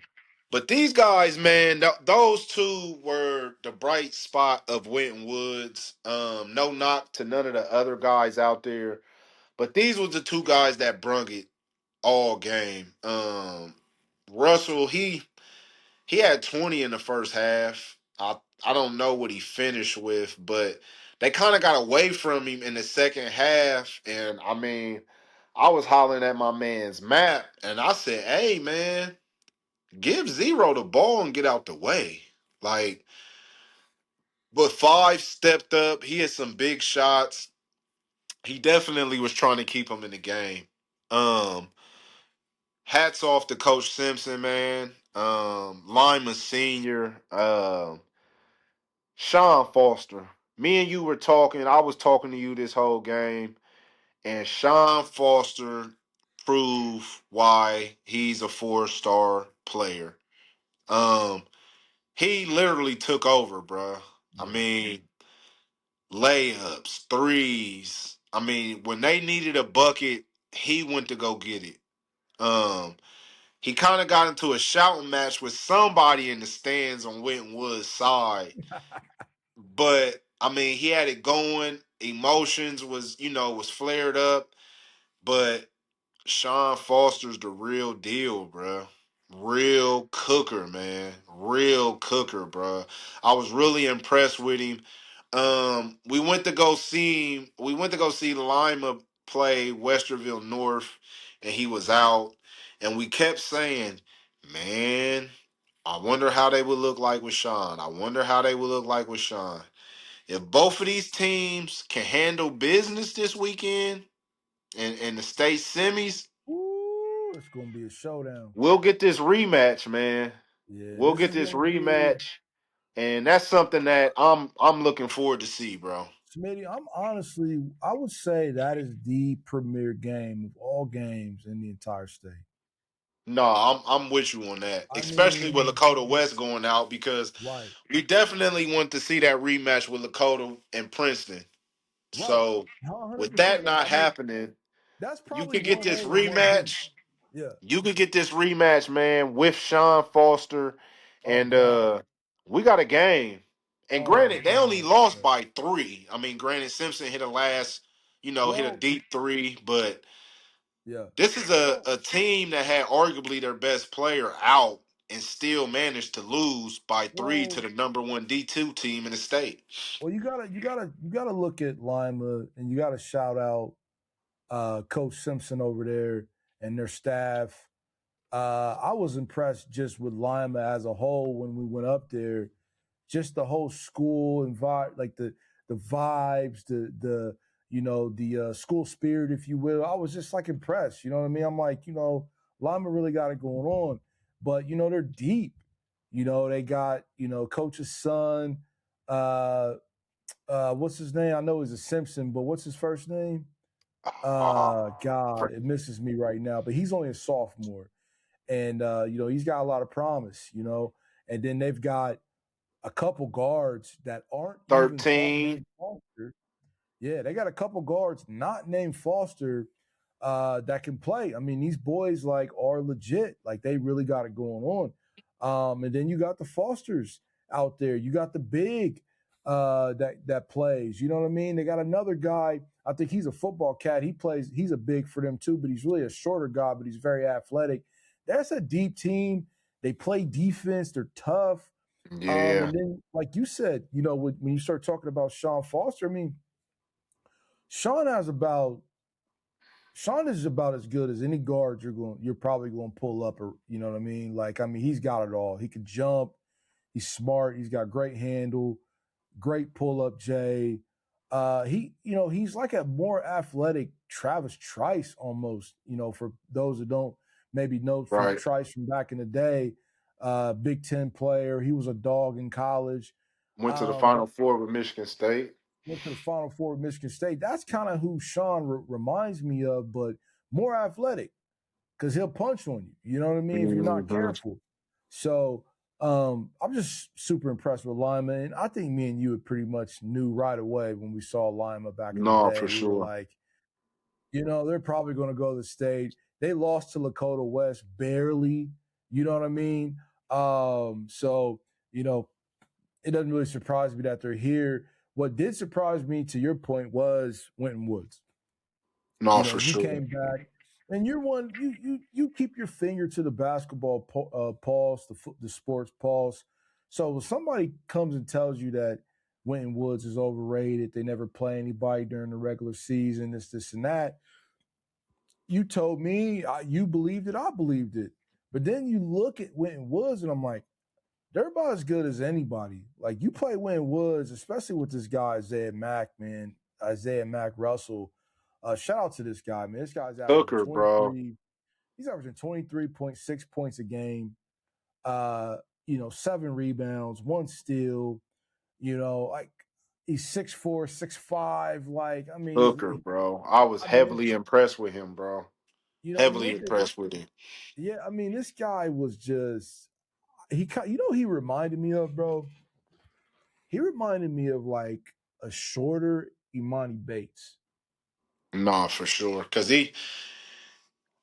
but these guys, man, those two were the bright spot of Winton Woods. No knock to none of the other guys out there, but these were the two guys that brung it all game. Russell, he had 20 in the first half. I don't know what he finished with, but they kind of got away from him in the second half. And I mean, I was hollering at my man's map, and I said, "Hey, man, give Zero the ball and get out the way." Like, but 5 stepped up. He had some big shots. He definitely was trying to keep him in the game. Um, Hats off to Coach Simpson, man. Lima Senior. Sean Foster. Me and you were talking. I was talking to you this whole game, and Sean Foster proved why he's a 4-star player. Um, he literally took over, bruh. I Yeah. mean, layups, threes. I mean, when they needed a bucket, he went to go get it. Um, he kind of got into a shouting match with somebody in the stands on Winton Woods' side, but I mean, he had it going. Emotions was flared up, but Sean Foster's the real deal, bruh. Real cooker, man. Real cooker, bruh. I was really impressed with him. We went to go see him. We went to go see Lima play Westerville North, and he was out. And we kept saying, "Man, I wonder how they would look like with Sean. I wonder how they would look like with Sean." If both of these teams can handle business this weekend and the state semis, Ooh, it's gonna be a showdown. we'll get this rematch, man. Yeah, We'll this get is this gonna be rematch, and that's something that I'm looking forward to see, bro. Smitty. I would say that is the premier game of all games in the entire state. No, I'm with you on that, I especially with mean, Lakota West going out because right, we definitely want to see that rematch with Lakota and Princeton. right, So with that 100%. not I mean, happening, that's you probably could get one this A and one B. rematch. Yeah. You could get this rematch, man, with Sean Foster, Oh and God. we got a game. And Oh granted, they only God. lost Yeah. by 3. I mean, granted, Simpson hit a Well, deep three, but yeah. this is a, Well, a team that had arguably their best player out and still managed to lose by 3 to well, the number one D2 team in the state. well. You gotta look at Lima, and you gotta shout out Coach Simpson over there and their staff. I was impressed just with Lima as a whole when we went up there. Just the whole school and vibe, like the vibes, the the school spirit, if you will. I was just like impressed. You know what I mean? I'm like, Lima really got it going on, but they're deep. They got coach's son. Uh, what's his name? I know he's a Simpson, but what's his first name? God, it misses me right now. But he's only a sophomore, and he's got a lot of promise. And then they've got a couple guards that aren't even 13. named Foster. Yeah, they got a couple guards not named Foster that can play. I mean, these boys like are legit. Like they really got it going on. And then you got the Fosters out there. You got the big that plays. You know what I mean? They got another guy. I think he's a football cat. He plays. He's a big for them too, but he's really a shorter guy. But he's very athletic. That's a deep team. They play defense. They're tough. Yeah, And then, like you said, when you start talking about Sean Foster, I mean, Sean has about Sean is about as good as any guard you're probably going to pull up, or you know what I mean. Like, I mean, he's got it all. He can jump. He's smart. He's got great handle, great pull up. Jay, he's like a more athletic Travis Trice almost. For those that don't maybe know from right. Trice from back in the day, Big Ten player. He was a dog in college. Went to the But Final Four with Michigan State. went to the Final Four with Michigan State. That's kind of who Sean reminds me of, but more athletic because he'll punch on you. You know what I mean? If you're not Hmm. careful. So I'm just super impressed with Lima. And I think me and you had pretty much knew right away when we saw Lima back in the No, for day. We were sure. like, they're probably going to go to the state. They lost to Lakota West barely. You know what I mean? So, it doesn't really surprise me that they're here. What did surprise me, to your point, was Winton Woods. No, for You sure. came back, and you're one. You keep your finger to the basketball pulse, the sports pulse. So when somebody comes and tells you that Winton Woods is overrated, they never play anybody during the regular season, this, and that. You told me you believed it. I believed it. But then you look at Winton Woods, and I'm like, they're about as good as anybody. Like you play Wayne Woods, especially with this guy Isaiah Mack, man. Isaiah Mack Russell. Shout out to this guy, man. This guy's averaging Hooker, bro. 23. He's averaging 23.6 points a game. 7 rebounds, 1 steal. Like he's 6'4", 6'5". Like, I Hooker, mean, bro. I was I mean, heavily impressed with him, bro. you Heavily look at impressed with him. yeah. I mean, this guy was just he reminded me of, bro. He reminded me of like a shorter Imani Bates. Nah, for sure. Cause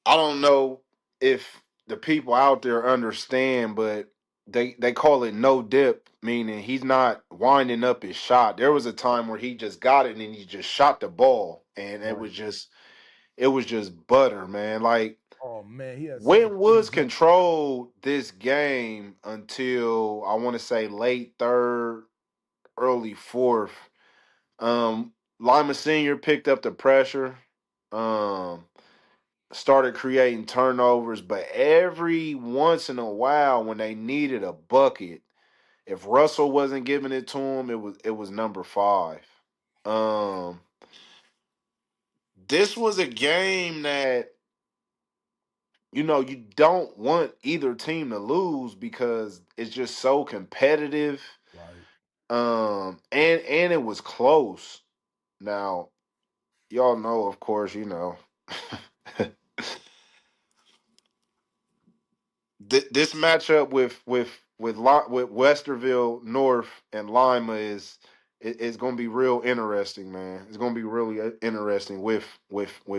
I don't know if the people out there understand, but they call it no dip, meaning he's not winding up his shot. There was a time where he just got it and he just shot the ball, and Right. it was just butter, man. Like Oh man, he had such a when pretty Woods jump. controlled this game until I want to say late third, early fourth. Lima Senior picked up the pressure. Um, Started creating turnovers, but every once in a while when they needed a bucket, if Russell wasn't giving it to him, it was number 5. Um this was a game that you don't want either team to lose because it's just so competitive. Right. And it was close. Now, y'all know, of course, this matchup with Westerville North and Lima is going to be real interesting, man. It's going to be really interesting with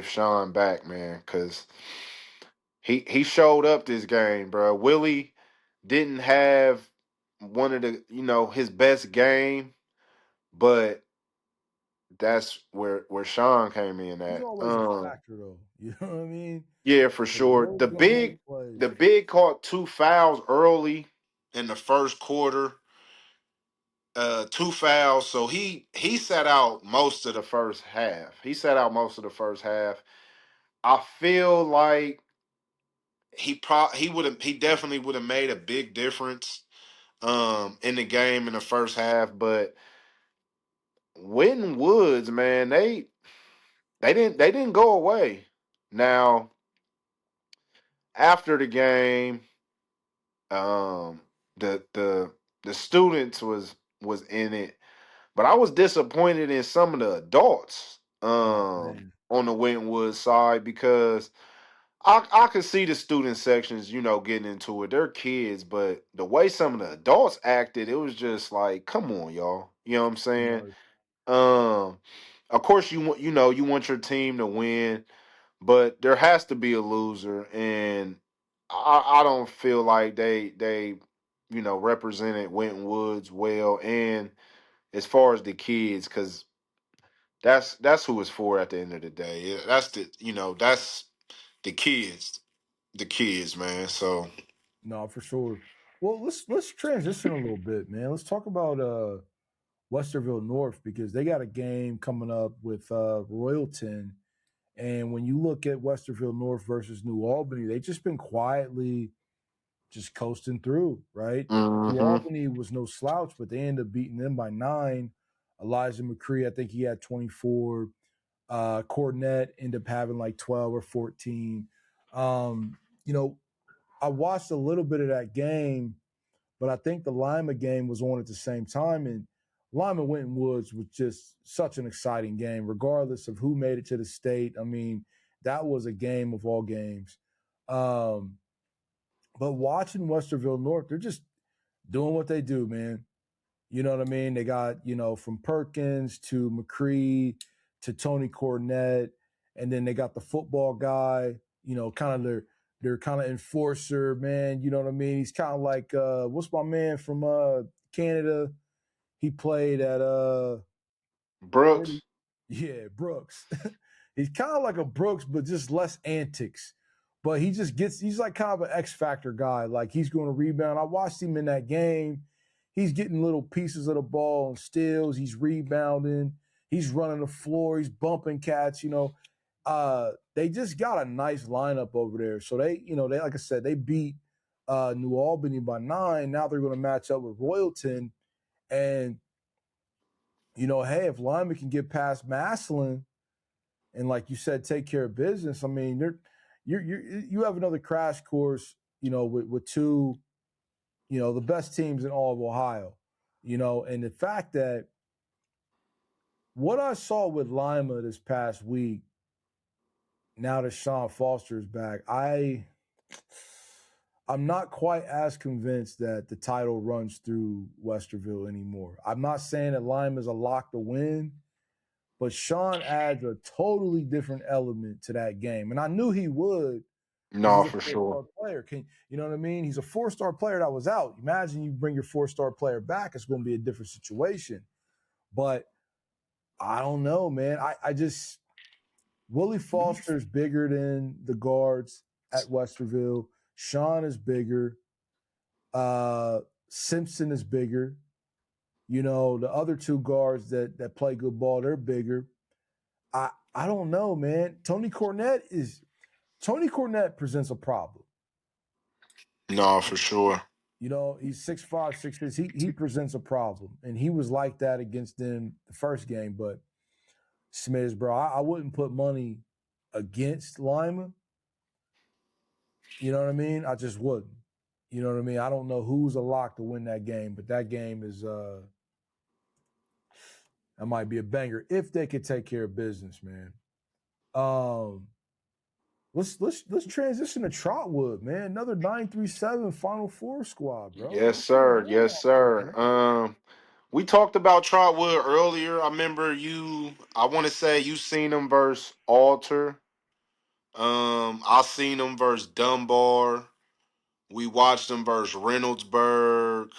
Sean back, man, because he showed up this game, bro. Willie didn't have one of the his best game, but that's where Sean came in He's at. always a factor, though. You know what I mean? Yeah, for Like, he's sure. always The gonna make big plays. the big caught 2 fouls early in the first quarter. 2 fouls. So he sat out most of the first half. He sat out most of the first half. I feel like he definitely would have made a big difference in the game in the first half. But Winton Woods, man, they didn't go away. Now after the game, um the students was in it, but I was disappointed in some of the adults Oh man, on the Winton side because I could see the student sections, getting into it. They're kids, but the way some of the adults acted, it was just like, come on, y'all. You know what I'm it saying? was. Um, of course you want your team to win, but there has to be a loser, and I don't feel like they represented Winton Woods well, and as far as the kids, because that's who it's for at the end of the day. Yeah, that's the kids, man. So No, for sure. Well, let's transition a little bit, man. Let's talk about Westerville North because they got a game coming up with Royalton. And when you look at Westerville North versus New Albany, they've just been quietly just coasting through, right? New hmm Albany was no slouch, but they ended up beating them by 9. Elijah McCree, I think he had 24. Cornett ended up having like 12 or 14. Um, you know, I watched a little bit of that game, but I think the Lima game was on at the same time. And Lima Winton Woods was just such an exciting game, regardless of who made it to the state. I mean, that was a game of all games. Um, but watching Westerville North, they're just doing what they do, man. You know what I mean? They got, from Perkins to McCree to Tony Cornett, and then they got the football guy, kind of their kind of enforcer, man. You know what I mean? He's kind of like what's my man from Canada? He played at where Brooks, did yeah, Brooks. He's kind of like a Brooks, but just less antics. But he's like kind of an X factor guy. Like he's going to rebound. I watched him in that game. He's getting little pieces of the ball and steals. He's rebounding. He's running the floor. He's bumping cats. They just got a nice lineup over there. So they like I said, they beat New Albany by 9. Now they're going to match up with Royalton. And hey, if Lima can get past Massillon and like you said, take care of business, I mean, you have another crash course, with two, the best teams in all of Ohio. And the fact that what I saw with Lima this past week, now that Sean Foster is back, I'm not quite as convinced that the title runs through Westerville anymore. I'm not saying that Lima is a lock to win, but Sean adds a totally different element to that game. And I knew he would because No, he's a for sure. four-star player. You know what I mean? He's a four-star player that was out. Imagine you bring your four-star player back, it's going to be a different situation. But I don't know, man. I just Willie Foster's bigger than the guards at Westerville. Sean is bigger. Simpson is bigger. The other two guards that play good ball, they're bigger. I don't know, man. Tony Cornette presents a problem. No, for sure. He's 6'5", 6'6". He presents a problem, and he was like that against them the first game. But Smith, bro, I wouldn't put money against Lima. You know what I mean? I just wouldn't. You know what I mean? I don't know who's a lock to win that game, but that game is that might be a banger if they could take care of business, man. Um, let's transition to Trotwood, man. Another 937 Final Four squad, bro. Yes, What's going sir. on Yes, out there, sir. man? We talked about Trotwood earlier. I remember you. I want to say you seen them versus Alter. I seen them versus Dunbar. We watched them versus Reynoldsburg.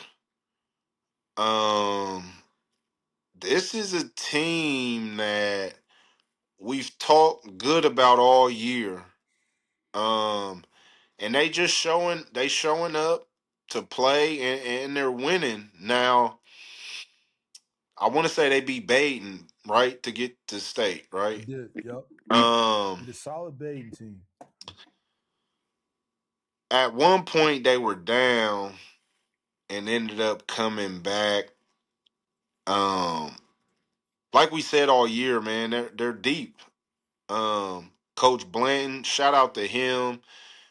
Um, this is a team that we've talked good about all year. Um, and they showing up to play and they're winning. Now, I want to say they beat Baden, right, to get to state, They right? did. Yep. Um, Did a solid baiting team. at one point they were down and ended up coming back. Um, like we said all year, man, they're deep. Coach Blanton, shout out to him.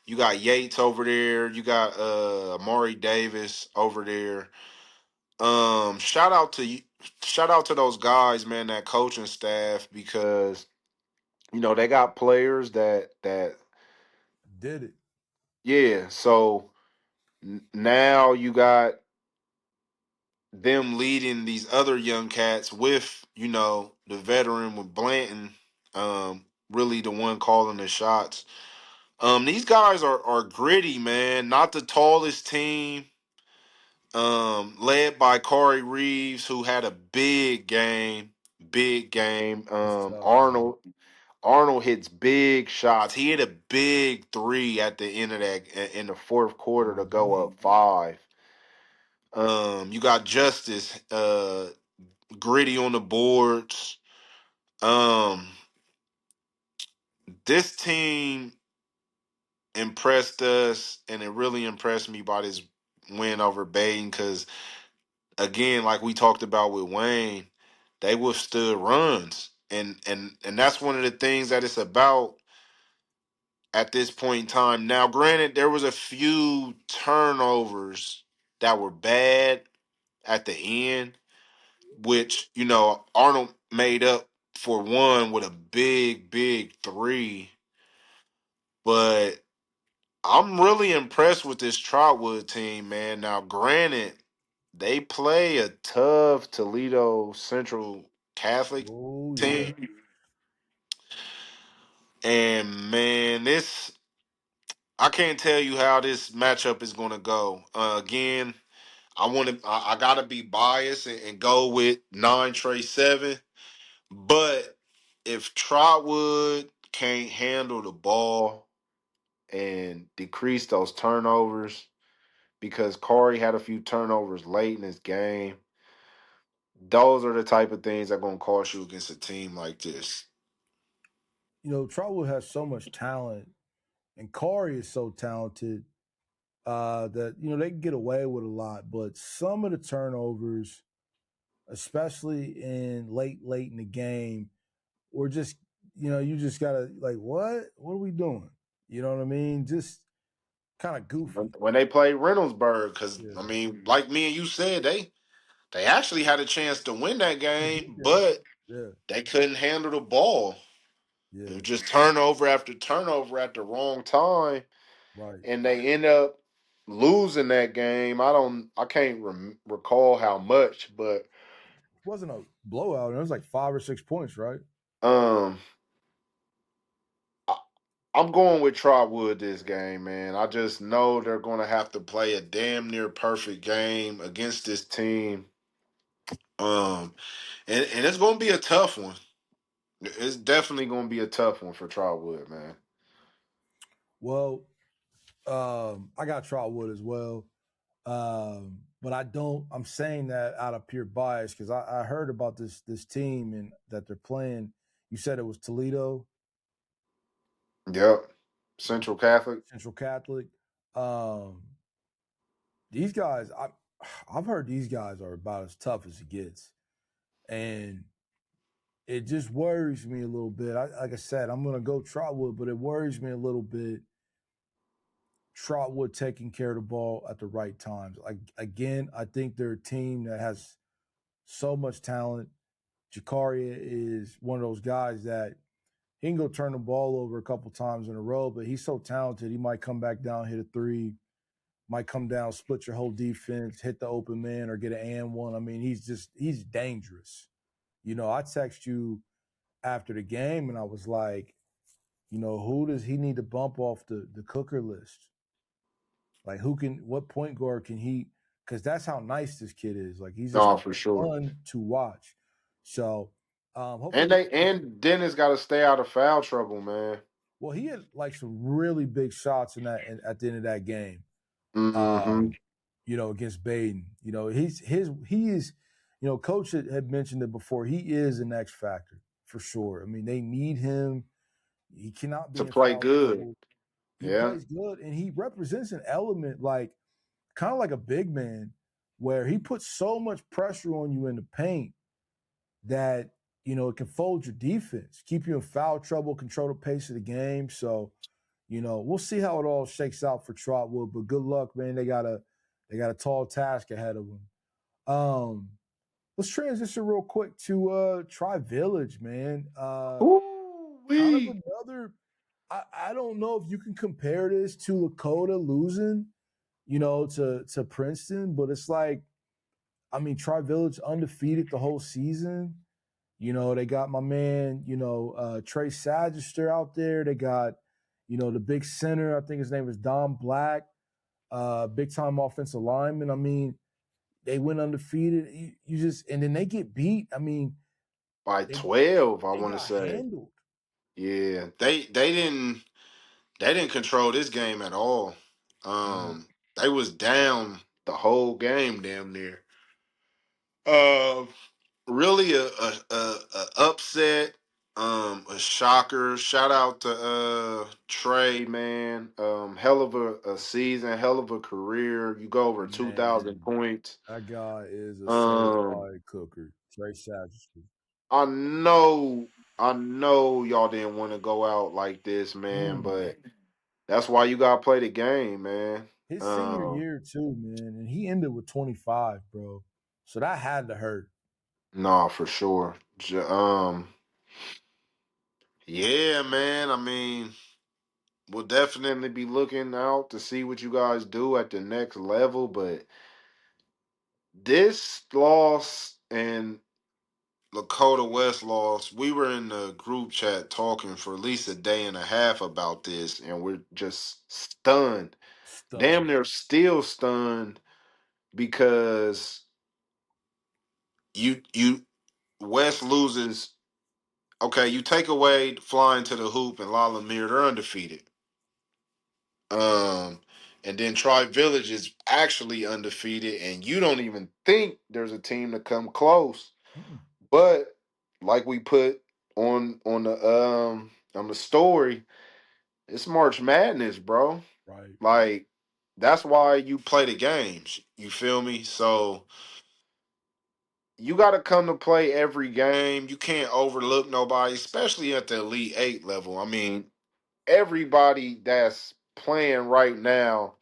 You got Yates over there. You got Amari Davis over there. Shout out to those guys, man, that coaching staff, because they got players that Did it. yeah. So now you got them leading these other young cats with the veteran with Blanton, really the one calling the shots. These guys are gritty, man. Not the tallest team. Led by Corey Reeves, who had a big game. Big game. He's tough, man. Arnold hits big shots. He hit a big three at the end of that in the fourth quarter to Mm-hmm. go up 5. You got Justice, gritty on the boards. Um, this team impressed us, and it really impressed me by this win over Baden because, again, like we talked about with Wayne, they withstood runs, and that's one of the things that it's about at this point in time. Now, granted, there was a few turnovers that were bad at the end, which Arnold made up for one with a big three. But I'm really impressed with this Trotwood team, man. Now, granted, they play a tough Toledo Central Catholic Oh yeah. team, and man, this I can't tell you how this matchup is going to go. Again, I gotta be biased and go with 9-7. But if Trotwood can't handle the ball and decrease those turnovers, because Corey had a few turnovers late in his game, those are the type of things that are going to cost you against a team like this. Trotwood has so much talent, and Corey is so talented that they can get away with a lot. But some of the turnovers, especially in late in the game, were just you just gotta like what are we doing? You know what I mean? Just kind of goofy. When they play Reynoldsburg, because Yeah. I mean, like me and you said, they actually had a chance to win that They game, did that. but Yeah, they couldn't handle the ball. It yeah, was just turnover after turnover at the wrong time, right. and they end up losing that game. I can't recall how much, but It wasn't a blowout. It was like 5 or 6 points, right? um, I, I'm going with Trotwood this game, man. I just know they're going to have to play a damn near perfect game against this team. And it's going to be a tough one. It's definitely going to be a tough one for Trotwood, man. Well, I got Trotwood as well. But I don't. I'm saying that out of pure bias because I heard about this team and that they're playing. You said it was Toledo Yep. Central Catholic. Central Catholic. Um, these guys, I've heard these guys are about as tough as it gets, and it just worries me a little bit. Like I said, I'm gonna go Trotwood, but it worries me a little bit. Trotwood taking care of the ball at the right times. Like again, I think they're a team that has so much talent. Jakaria is one of those guys that he can go turn the ball over a couple times in a row, but he's so talented. He might come back down, hit a three, might come down, split your whole defense, hit the open man, or get an and one. I mean, he's dangerous. I text you after the game, and I was like, who does he need to bump off the cooker list? Like, what point guard can he? Because that's how nice this kid is. Like, he's just No, for sure. fun to watch. So, And hopefully, they and Dennis got to stay out of foul trouble, man. well, he had like some really big shots at the end of that game. Mm-hmm. Um, against Baden. He is, Coach had mentioned it before. He is an X factor for sure. I mean, they need him. He cannot To be in play foul good. trouble. He Yeah. plays good, and he represents an element like kind of like a big man, where he puts so much pressure on you in the paint that it can fold your defense, keep you in foul trouble, control the pace of the game. So, we'll see how it all shakes out for Trotwood. But good luck, man. They got a tall task ahead of them. Um, let's transition real quick to Tri Village, man. Ooh Kind of wee. another. I don't know if you can compare this to Lakota losing, to Princeton, but it's like, I mean, Tri Village undefeated the whole season. They got my man, Trey Sagister out there. They got, the big center. I think his name is Don Black, big time offensive lineman. I mean, they went undefeated. You just, and then they get beat. I mean, By they 12, I they want to got say. handled. Yeah. They didn't control this game at all. Mhm. They was down the whole game damn near. Uh, really a upset, a shocker. Shout out to Trey, man. Hell of a season, hell of a career. You go over 2,000 Man, points. that guy is a Um, certified cooker. Trey Sagister. I know y'all didn't want to go out like this, man, Mm. but that's why you gotta play the game, man. His senior Um, year too, man, and he ended with 25, bro. So that had to hurt. nah, for sure. Yeah, man. I mean, we'll definitely be looking out to see what you guys do at the next level, but this loss and Lakota West loss, we were in the group chat talking for at least a day and a half about this, and we're just stunned. Damn Stunned. near still stunned because you West loses. Okay, you take away flying to the hoop and La Lamere, they're undefeated. Um, and then Tri Village is actually undefeated, and you don't even think there's a team to come close. Mm-mm. But like we put on the story, it's March Madness, bro. Right. Like that's why you play the games. You feel me? So you got to come to play every game. You can't overlook nobody, especially at the Elite Eight level. I mean, everybody that's playing right now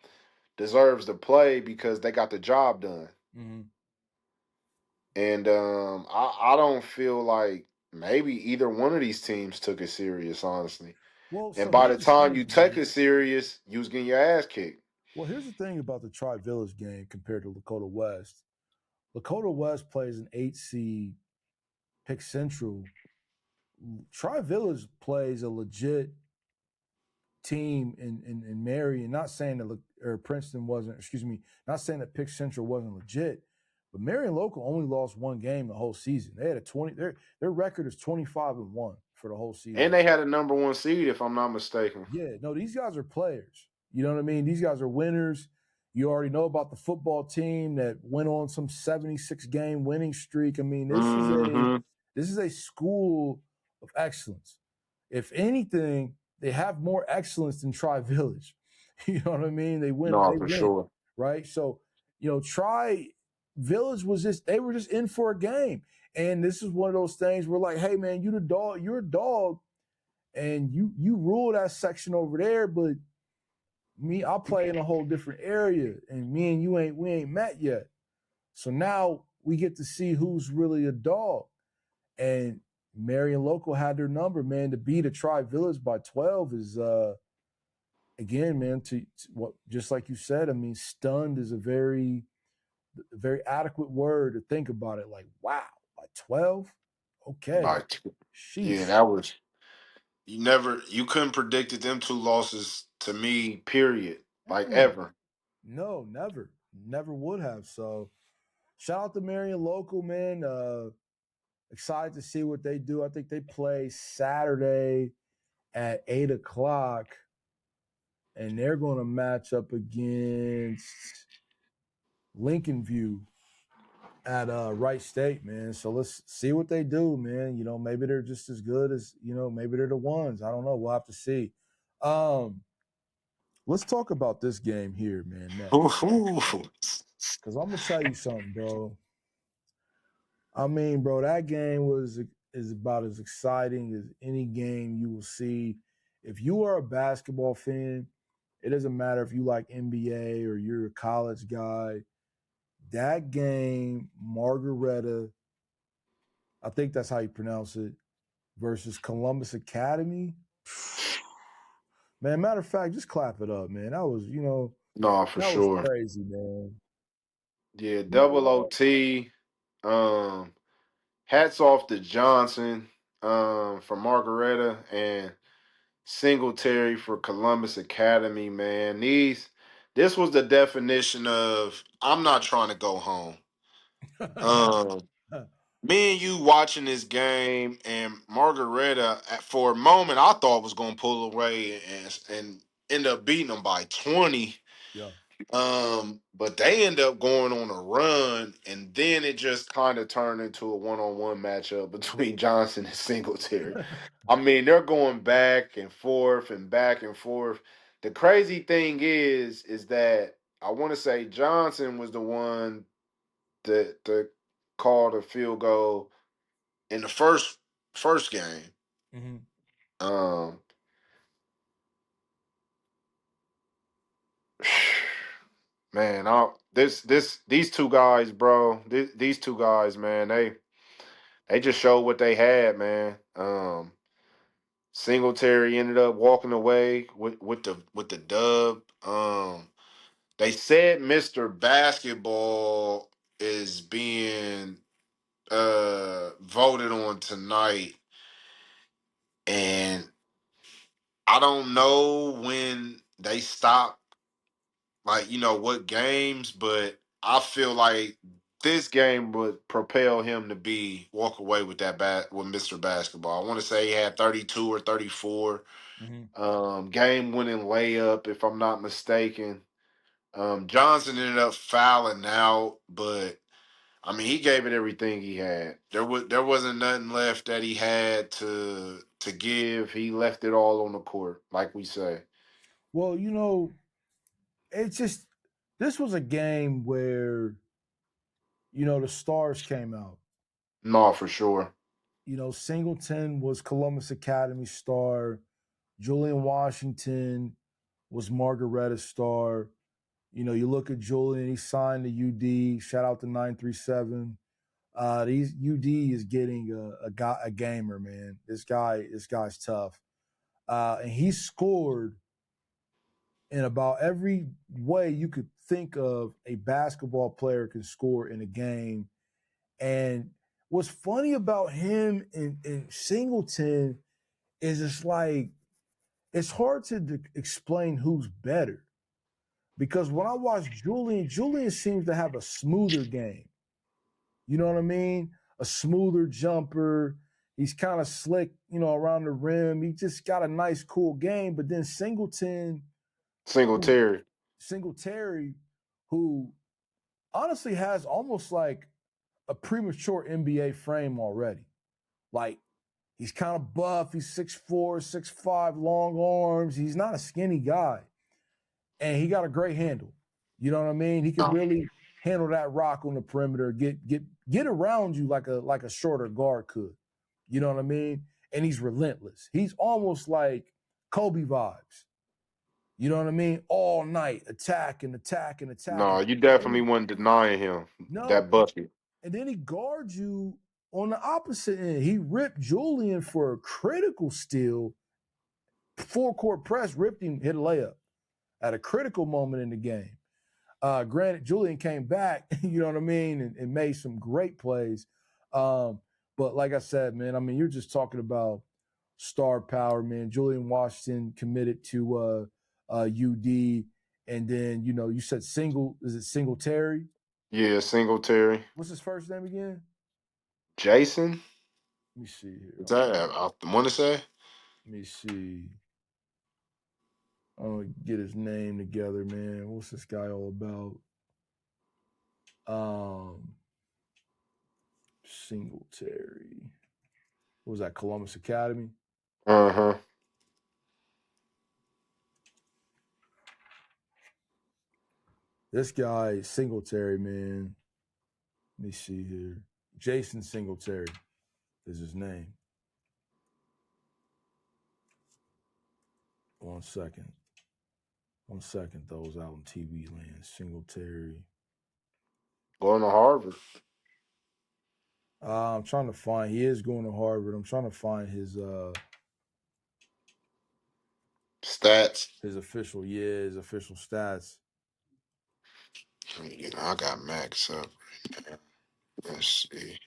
deserves to play because they got the job done. Mm-hmm. And I don't feel like maybe either one of these teams took it serious, honestly. Well, And so by the here's the time thing, you take man. it serious, you was getting your ass kicked. Well, here's the thing about the Tri Village game compared to Lakota West. Lakota West plays an 8 seed Pick Central. Tri Village plays a legit team in Marion. Not saying that or Princeton wasn't. Excuse me. Not saying that Pick Central wasn't legit, but Marion Local only lost one game the whole season. They had a 20. Their record is 25-1 for the whole And season. they had a number one seed, if I'm not mistaken. Yeah, no, these guys are players. You know what I mean? These guys are winners. You already know about the football team that went on some 76 game winning streak. I mean, Hmm. this is a school of excellence. If anything, they have more excellence than Tri Village. You know what I mean? No, They for win, sure. right? So, Tri Village they were just in for a game. And this is one of those things where like, hey man, you the dog, you're a dog, and you rule that section over there, but me, I play in a whole different area, and me and you ain't met yet. So now we get to see who's really a dog. And Marion Local had their number, man. To beat a Tri Village by 12 is again, man, to what, just like you said, I mean, stunned is a very adequate word to think about it. Like, wow, by 12? Okay. Like, yeah, Sheesh. that was you couldn't predicted them two losses to me, period. Like Mm-mm. ever. No, never. Never would have. So shout out to Marion Local, man. Excited to see what they do. I think they play Saturday at 8 o'clock, and they're going to match up against Lincoln View at Wright State, man. So let's see what they do, man. Maybe they're just as good as maybe they're the ones. I don't know. We'll have to see. Um, let's talk about this game here, man. Next, because I'm gonna tell you something, bro. I mean, bro, that game is about as exciting as any game you will see. If you are a basketball fan, it doesn't matter if you like NBA or you're a college guy. That game, Margaretta, I think that's how you pronounce it, versus Columbus Academy. Man, matter of fact, just clap it up, man. No, for That was sure. crazy, man. Yeah, You know double what? OT. Um, hats off to Johnson for Margaretta and Singletary for Columbus Academy, man. This was the definition of I'm not trying to go home. Um, me and you watching this game, and Margaretta for a moment I thought was gonna pull away and end up beating them by 20. Yeah. But they end up going on a run, and then it just kind of turned into a one-on-one matchup between Johnson and Singletary. I mean, they're going back and forth and back and forth. The crazy thing is that I want to say Johnson was the one that called a field goal in the first game. Mhm. Um, man, these two guys, bro. These two guys, man. They just showed what they had, man. Singletary ended up walking away with the dub. They said Mr. Basketball is being voted on tonight, and I don't know when they stop, like what games, but I feel like this game would propel him to be walk away with that bat with Mr. Basketball. I want to say he had 32 or 34. Mhm. Game winning layup, if I'm not mistaken. Johnson ended up fouling out, but I mean he gave it everything he had. There wasn't nothing left that he had to give. He left it all on the court, like we say. Well, it's just this was a game where the stars came out. No, for sure. Singleton was Columbus Academy star. Julian Washington was Margaretta's star. You look at Julian, he signed to UD. Shout out to 937. These UD is getting a gamer, man. This guy's tough. And he scored in about every way you could think of a basketball player can score in a game. And what's funny about him and Singleton is it's hard to explain who's better. Because when I watch Julian seems to have a smoother game. You know what I mean? A smoother jumper. He's kind of slick, around the rim. He just got a nice, cool game. But then who Singletary. Singletary, who honestly has almost like a premature NBA frame already. Like he's kind of buff. He's 6'4", 6'5", long arms. He's not a skinny guy. And he got a great handle. You know what I mean? He could really handle that rock on the perimeter, get around you like a shorter guard could. You know what I mean? And he's relentless. He's almost like Kobe vibes. You know what I mean? All night, attacking. No, you definitely wasn't denying him No, that bucket. and then he guards you on the opposite end. He ripped Julian for a critical steal. Full court press, ripped him, hit a layup at a critical moment in the game. Granted, Julian came back, you know what I mean, and made some great plays. But like I said, man, I mean, you're just talking about star power, man. Julian Washington committed to UD, and then you said is it Singletary? Yeah, Singletary. What's his first name again? Jason? Let me see here. Is that I want to say? Let me see. I'm gonna get his name together, man. What's this guy all about? Singletary. What was that? Columbus Academy. Uh-huh. This guy Singletary, man. Let me see here. Jason Singletary is his name. One second. Those out in TV land. Singletary. Going to Harvard. I'm trying to find. He is going to Harvard. I'm trying to find Stats. his official stats. I got Max up right now. Let's see.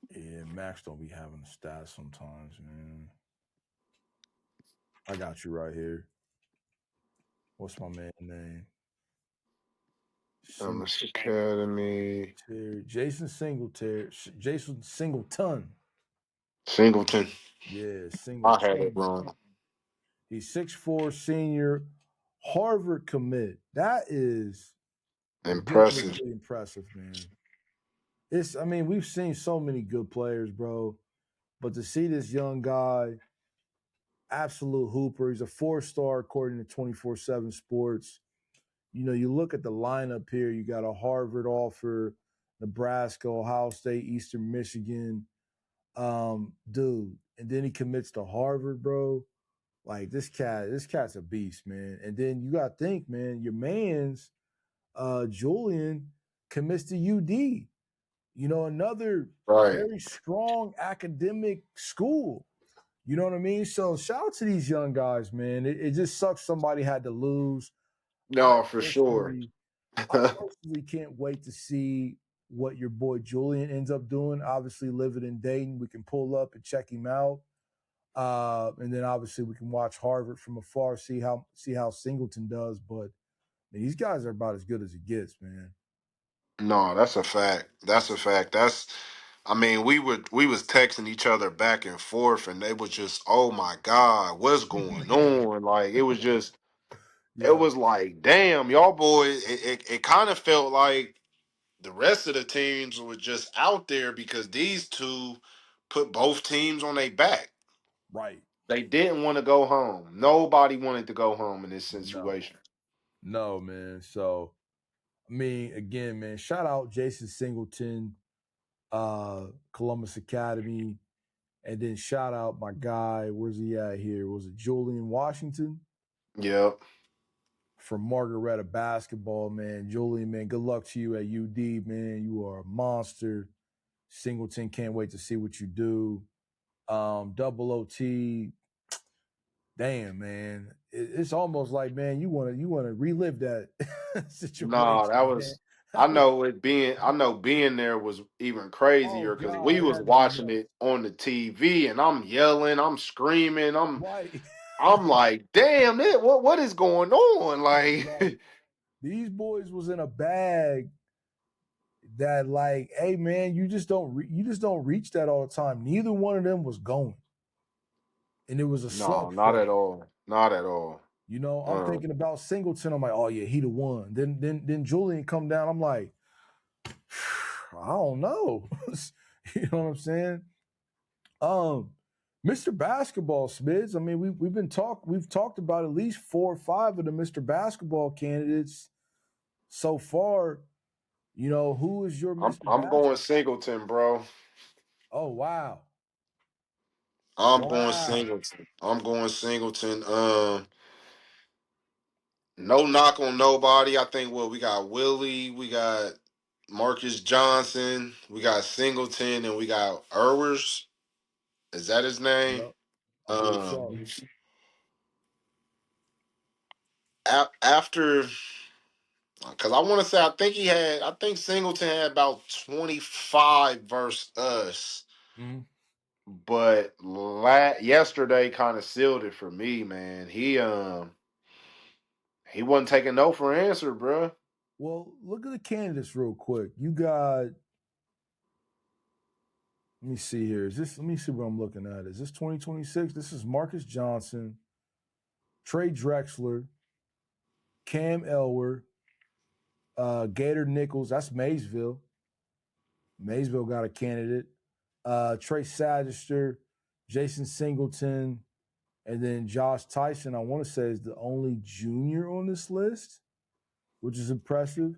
Yeah, Max don't be having the stats sometimes, man. I got you right here. What's my man name? Thomas Academy. Jason Singletary. Jason Singleton. Singleton. Yeah, I had it Singleton. wrong. He's 6'4", senior, Harvard commit. That is Impressive. ridiculously impressive, man. We've seen so many good players, bro. But to see this young guy, absolute hooper. He's a 4-star according to 24/7 Sports. You look at the lineup here. You got a Harvard offer, Nebraska, Ohio State, Eastern Michigan, dude. And then he commits to Harvard, bro. Like this cat's a beast, man. And then you got to think, man, your man's Julian commits to UD. Another Right. very strong academic school. You know what I mean? So shout out to these young guys, man. It just sucks somebody had to lose. I No, for sure. personally, I personally can't wait to see what your boy Julian ends up doing. Obviously, living in Dayton, we can pull up and check him out. And then obviously we can watch Harvard from afar, see how Singleton does. But man, these guys are about as good as it gets, man. No, that's a fact. That's a fact. We was texting each other back and forth, and they was just, oh my God, what's going on? Like it Yeah, was like, damn, y'all boys. It kind of felt like the rest of the teams were just out there because these two put both teams on their back. right. They didn't want to go home. Nobody wanted to go home in this No, situation. no, man. So again, man, shout out Jason Singleton, Columbus Academy, and then shout out my guy. Where's he at here? Was it Julian Washington? Yep. for Margaretta basketball, man. Julian, man, good luck to you at UD, man. You are a monster. Singleton, can't wait to see what you do. Double OT, damn, man. It's almost like, man, you wanna relive that Nah, that situation, man. was. I know being there was even Oh crazier because we God, it was had to be watching nuts. it on the TV and I'm yelling, I'm screaming, Right. I'm like, damn it, what is going on? Right. Like, These boys was in a bag that, like, hey man, you just don't reach that all the time. Neither one of them was going, and it was a no, not at slugfest. all. Not at all. You know, I'm Um, thinking about Singleton. I'm like, oh yeah, he the one. Then Julian come down. I'm like, I don't know. You know what I'm saying? Um, Mr. Basketball, Smids. I mean, we've talked about at least 4 or 5 of the Mr. Basketball candidates so far. You know, who is your Mr. I'm going Basketball? Singleton, bro. Oh wow. I'm going Wow. Singleton. I'm going Singleton. No knock on nobody. I think we got Willie, we got Marcus Johnson, we got Singleton, and we got Erwers. Is that his name? Yep. I believe Um, so. After, because I want to say, I think Singleton had about 25 versus us, Mhm. but yesterday kind of sealed it for me, man. He wasn't taking no for an answer, bro. Well, look at the candidates real quick. You got, let me see here. Let me see what I'm looking at. Is this 2026? This is Marcus Johnson, Trey Drexler, Cam Elwer, Gator Nichols. That's Maysville. Maysville got a candidate. Trey Sagister, Jason Singleton, and then Josh Tyson, I want to say, is the only junior on this list, which is impressive.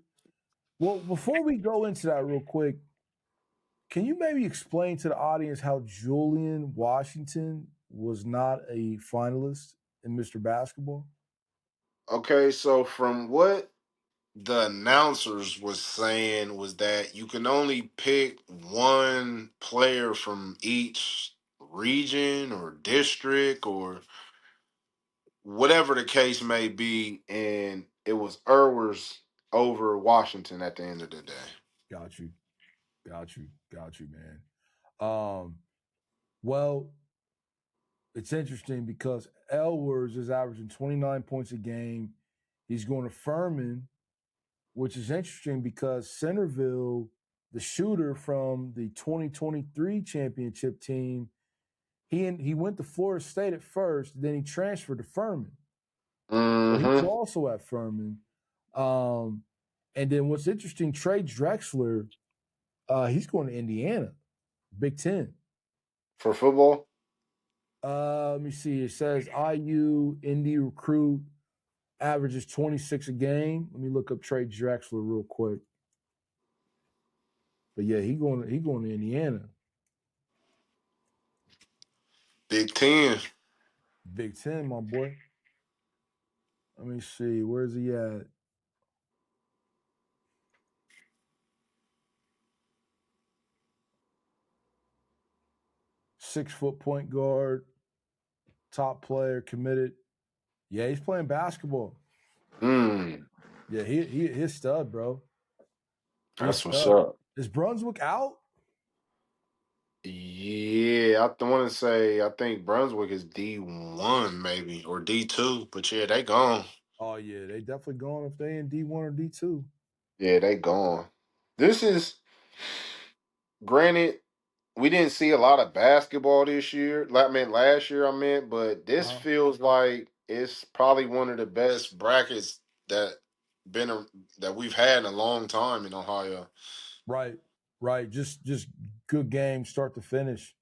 Well, before we go into that real quick, can you maybe explain to the audience how Julian Washington was not a finalist in Mr. Basketball? Okay, so from what the announcers was saying was that you can only pick one player from each region or district or whatever the case may be, and it was Erwers over Washington at the end of the day. Got you, got you, man. Um, well, it's interesting because Elwords is averaging 29 points a game. He's going to Furman, which is interesting because Centerville, the shooter from the 2023 championship team, he went to Florida State at first, then he transferred to Furman. So he's Mm-hmm. also at Furman. Um, and then what's interesting, Trey Drexler, he's going to Indiana, Big Ten. For football? Let me see. It says IU Indy recruit averages 26 a game. Let me look up Trey Drexler real quick. But yeah, he going to Indiana. Big Ten. Big Ten, my boy. Let me see. Where's he at? 6 foot point guard, top player, committed. Yeah, he's playing basketball. Mm, Yeah, he's stud, bro. He's that's what's stud. up. Is Brunswick out? Yeah, I want to say I think Brunswick is D1 maybe or D2, but yeah, they gone. Oh yeah, they definitely gone if they in D1 or D2. Yeah, they gone. This is granted we didn't see a lot of basketball this year. Like I meant last year, but this Uh-huh. feels like it's probably one of the best brackets that been a, that we've had in a long time in Ohio. Right, right. Just good game, start to finish.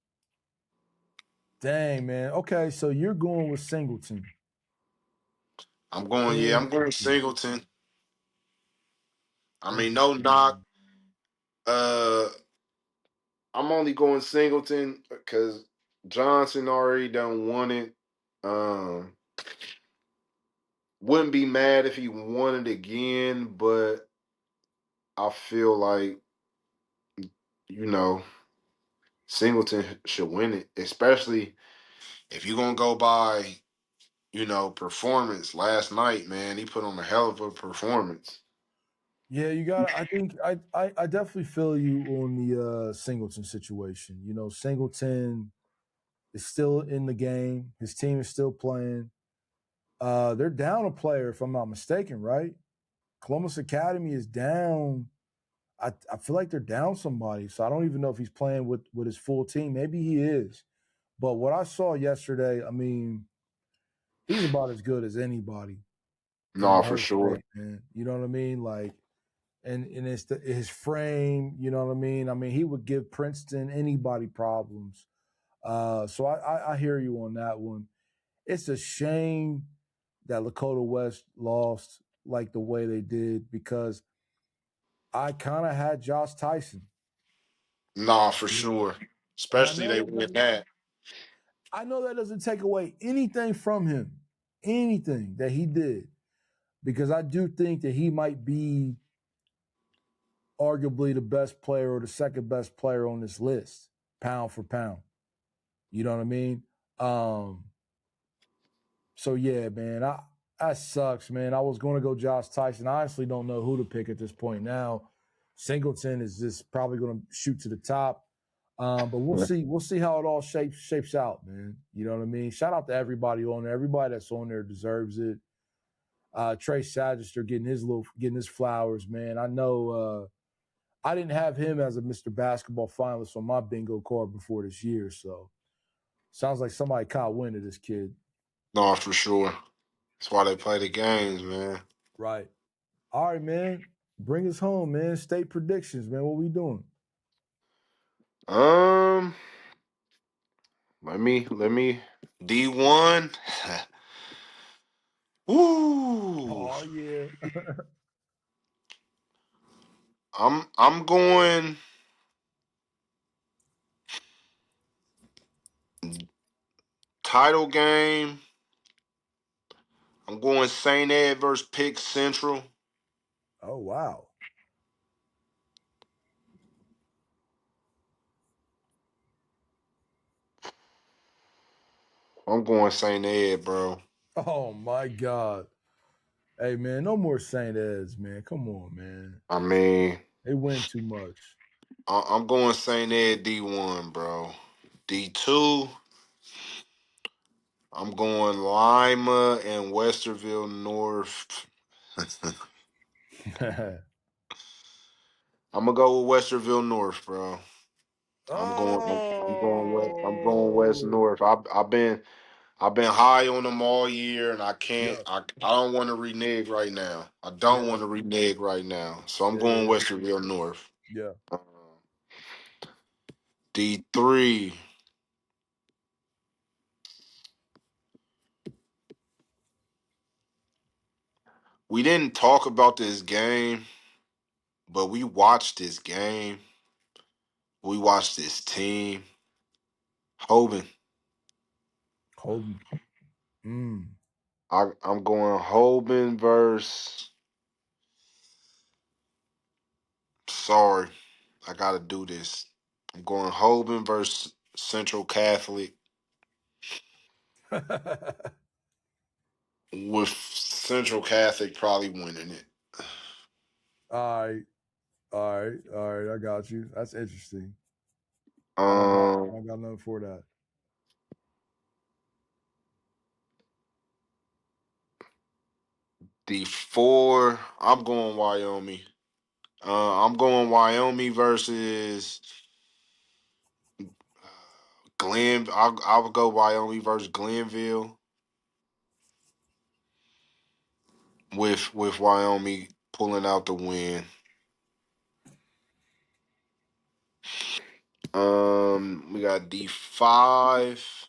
Dang, man. Okay, so you're going with Singleton. I'm going Interesting. Singleton. I mean, no Interesting, knock. man. Uh, I'm only going Singleton because Johnson already done won it. Um, Wouldn't be mad if he won it again, but I feel like, you know, Singleton should win it, especially if you're gonna go by, performance last night, man. He put on a hell of a performance. Yeah, you got. I think I definitely feel you on the Singleton situation. You know, Singleton is still in the game. His team is still playing. They're down a player, if I'm not mistaken, right? Columbus Academy is down. I feel like they're down somebody, so I don't even know if he's playing with his full team. Maybe he is, but what I saw yesterday, I mean, he's about as good as anybody in No, the for whole sure. state, man. You know what I mean? Like, and it's his frame. You know what I mean? I mean, he would give Princeton anybody problems. So I hear you on that one. It's a shame that Lakota West lost like the way they did because I kind of had Josh Tyson. No, for You know, sure. and Especially they win that. I know that doesn't take away anything from him, anything that he did, because I do think that he might be arguably the best player or the second best player on this list, pound for pound. You know what I mean? Um, so yeah, man, that sucks, man. I was going to go Josh Tyson. I honestly don't know who to pick at this point now. Singleton is just probably going to shoot to the top. But we'll see. We'll see how it all shapes out, man. You know what I mean? Shout out to everybody on there. Everybody that's on there deserves it. Trey Sagister getting his flowers, man. I know I didn't have him as a Mr. Basketball finalist on my bingo card before this year, so sounds like somebody caught wind of this kid. No, for sure. That's why they play the games, man. Right. All right, man. Bring us home, man. State predictions, man. What we doing? Um, let me D1. Ooh. Oh yeah. I'm going title game. I'm going St. Ed versus Pick Central. Oh wow. I'm going St. Ed, bro. Oh my God. Hey man, no more Saint Eds, man. Come on, man. I mean, They win too much. I'm going St. Ed D1, bro. D2, I'm going Lima and Westerville North. I'm gonna go with Westerville North, bro. I'm going West Oh. North. I've been high on them all year, and I can't. Yeah. I don't want to renege right now. I don't Yeah. want to renege right now. So I'm Yeah. going Yeah. Westerville North. Yeah. Uh, D3. We didn't talk about this game, but we watched this game. We watched this team. Hoban. Holden. Mm. I'm going Hoban versus. Sorry, I gotta do this. I'm going Hoban versus Central Catholic, with Central Catholic probably winning it. All right. All right. All right. I got you. That's interesting. I Um, don't got nothing for that. D4. I'm going Wyoming. I'm going Wyoming versus Glen. I'll go Wyoming versus Glenville, with Wyoming pulling out the win. We got D5.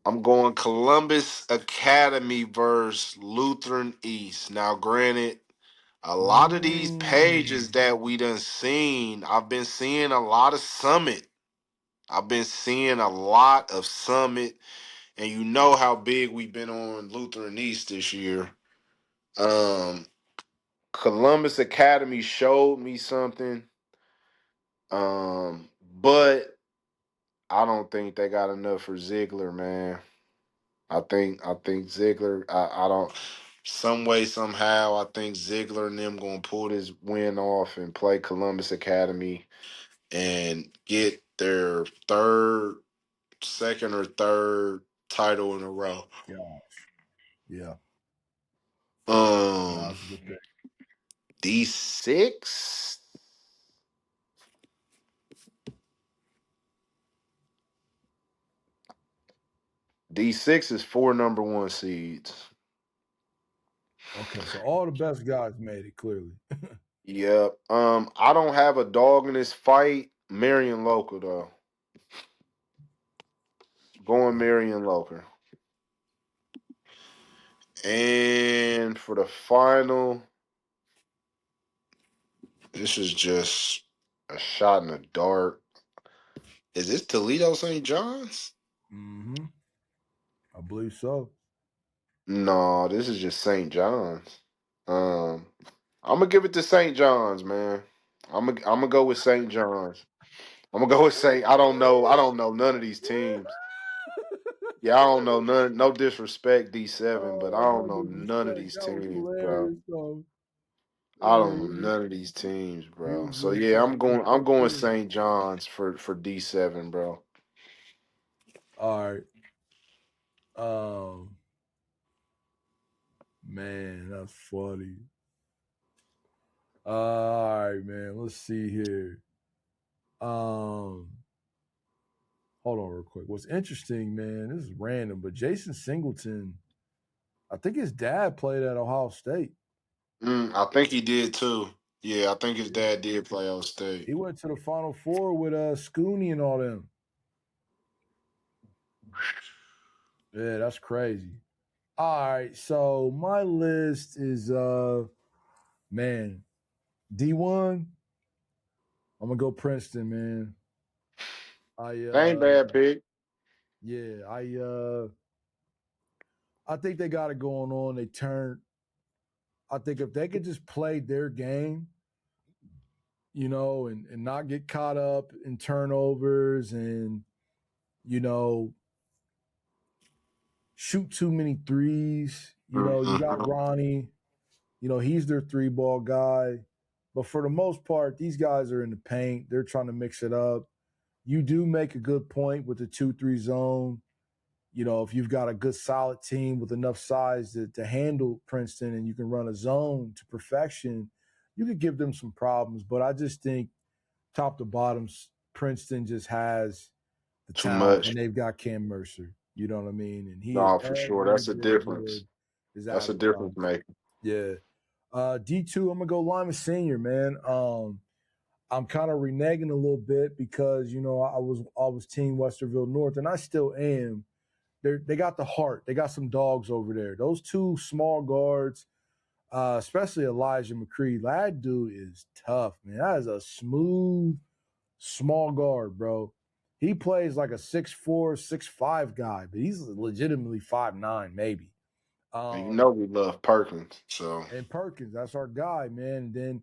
I'm going Columbus Academy versus Lutheran East. Now, granted, a lot of these pages Mm. that we done seen, I've been seeing a lot of Summit. I've been seeing a lot of Summit, and you know how big we've been on Lutheran East this year. Um, Columbus Academy showed me something, but I don't think they got enough for Ziegler, man. I think Ziegler. I don't. Some way somehow, I think Ziegler and them gonna pull this win off and play Columbus Academy and get their second or third title in a row. Gosh. Yeah. No, Um, that's a good pick. D6. D6 is four number one seeds. Okay, so all the best guys made it clearly. Yep. I don't have a dog in this fight. Marion Local though. Going Marion Local. And for the final, this is just a shot in the dark. Is this Toledo St. John's? Mm-hmm. I believe so. No, this is just St. John's. I'm gonna give it to St. John's, man. I'm gonna go with St. John's. I'm gonna go with St. I don't know. I don't know none of these teams. Yeah, I don't know none. No disrespect, D7, but I Oh, don't no know none of disrespect. these That was teams, bro. hilarious, though. I Yeah, don't know none of these teams, he bro. was So really yeah, trying to I'm keep going. I'm that going cool. St. John's for D7, bro. All right. Um, man, that's funny. All right, man. Let's see here. Um, hold on real quick. What's interesting, man, this is random, but Jason Singleton, I think his dad played at Ohio State. I think he did too. Yeah, I think his Yeah. dad did play Ohio State. He went to the Final Four with Scooney and all them. Yeah, that's crazy. All right, so my list is man, D1. I'm gonna go Princeton, man. I They ain't bad pick. yeah, I think they got it going on. They turn. I think if they could just play their game, and not get caught up in turnovers and, you know, shoot too many threes. You got Mhm. Ronnie, he's their three ball guy. But for the most part, these guys are in the paint. They're trying to mix it up. You do make a good point with the 2-3 zone. If you've got a good solid team with enough size to handle Princeton and you can run a zone to perfection, you could give them some problems. But I just think top to bottom, Princeton just has the Too talent and much. they've got Cam Mercer. You know what I mean? And he is No, for sure. every That's a bit as difference. good as That's a advertised. difference maker. Yeah. D2, I'm gonna go Lima Senior, man. I'm kind of reneging a little bit because I was Team Westerville North, and I still am. They got the heart. They got some dogs over there. Those two small guards, especially Elijah McCree, that dude is tough, man. That is a smooth small guard, bro. He plays like a 6'4", 6'5" guy, but he's legitimately 5'9", maybe. And you Um, know we love Perkins, so and Perkins, that's our guy, man. And then,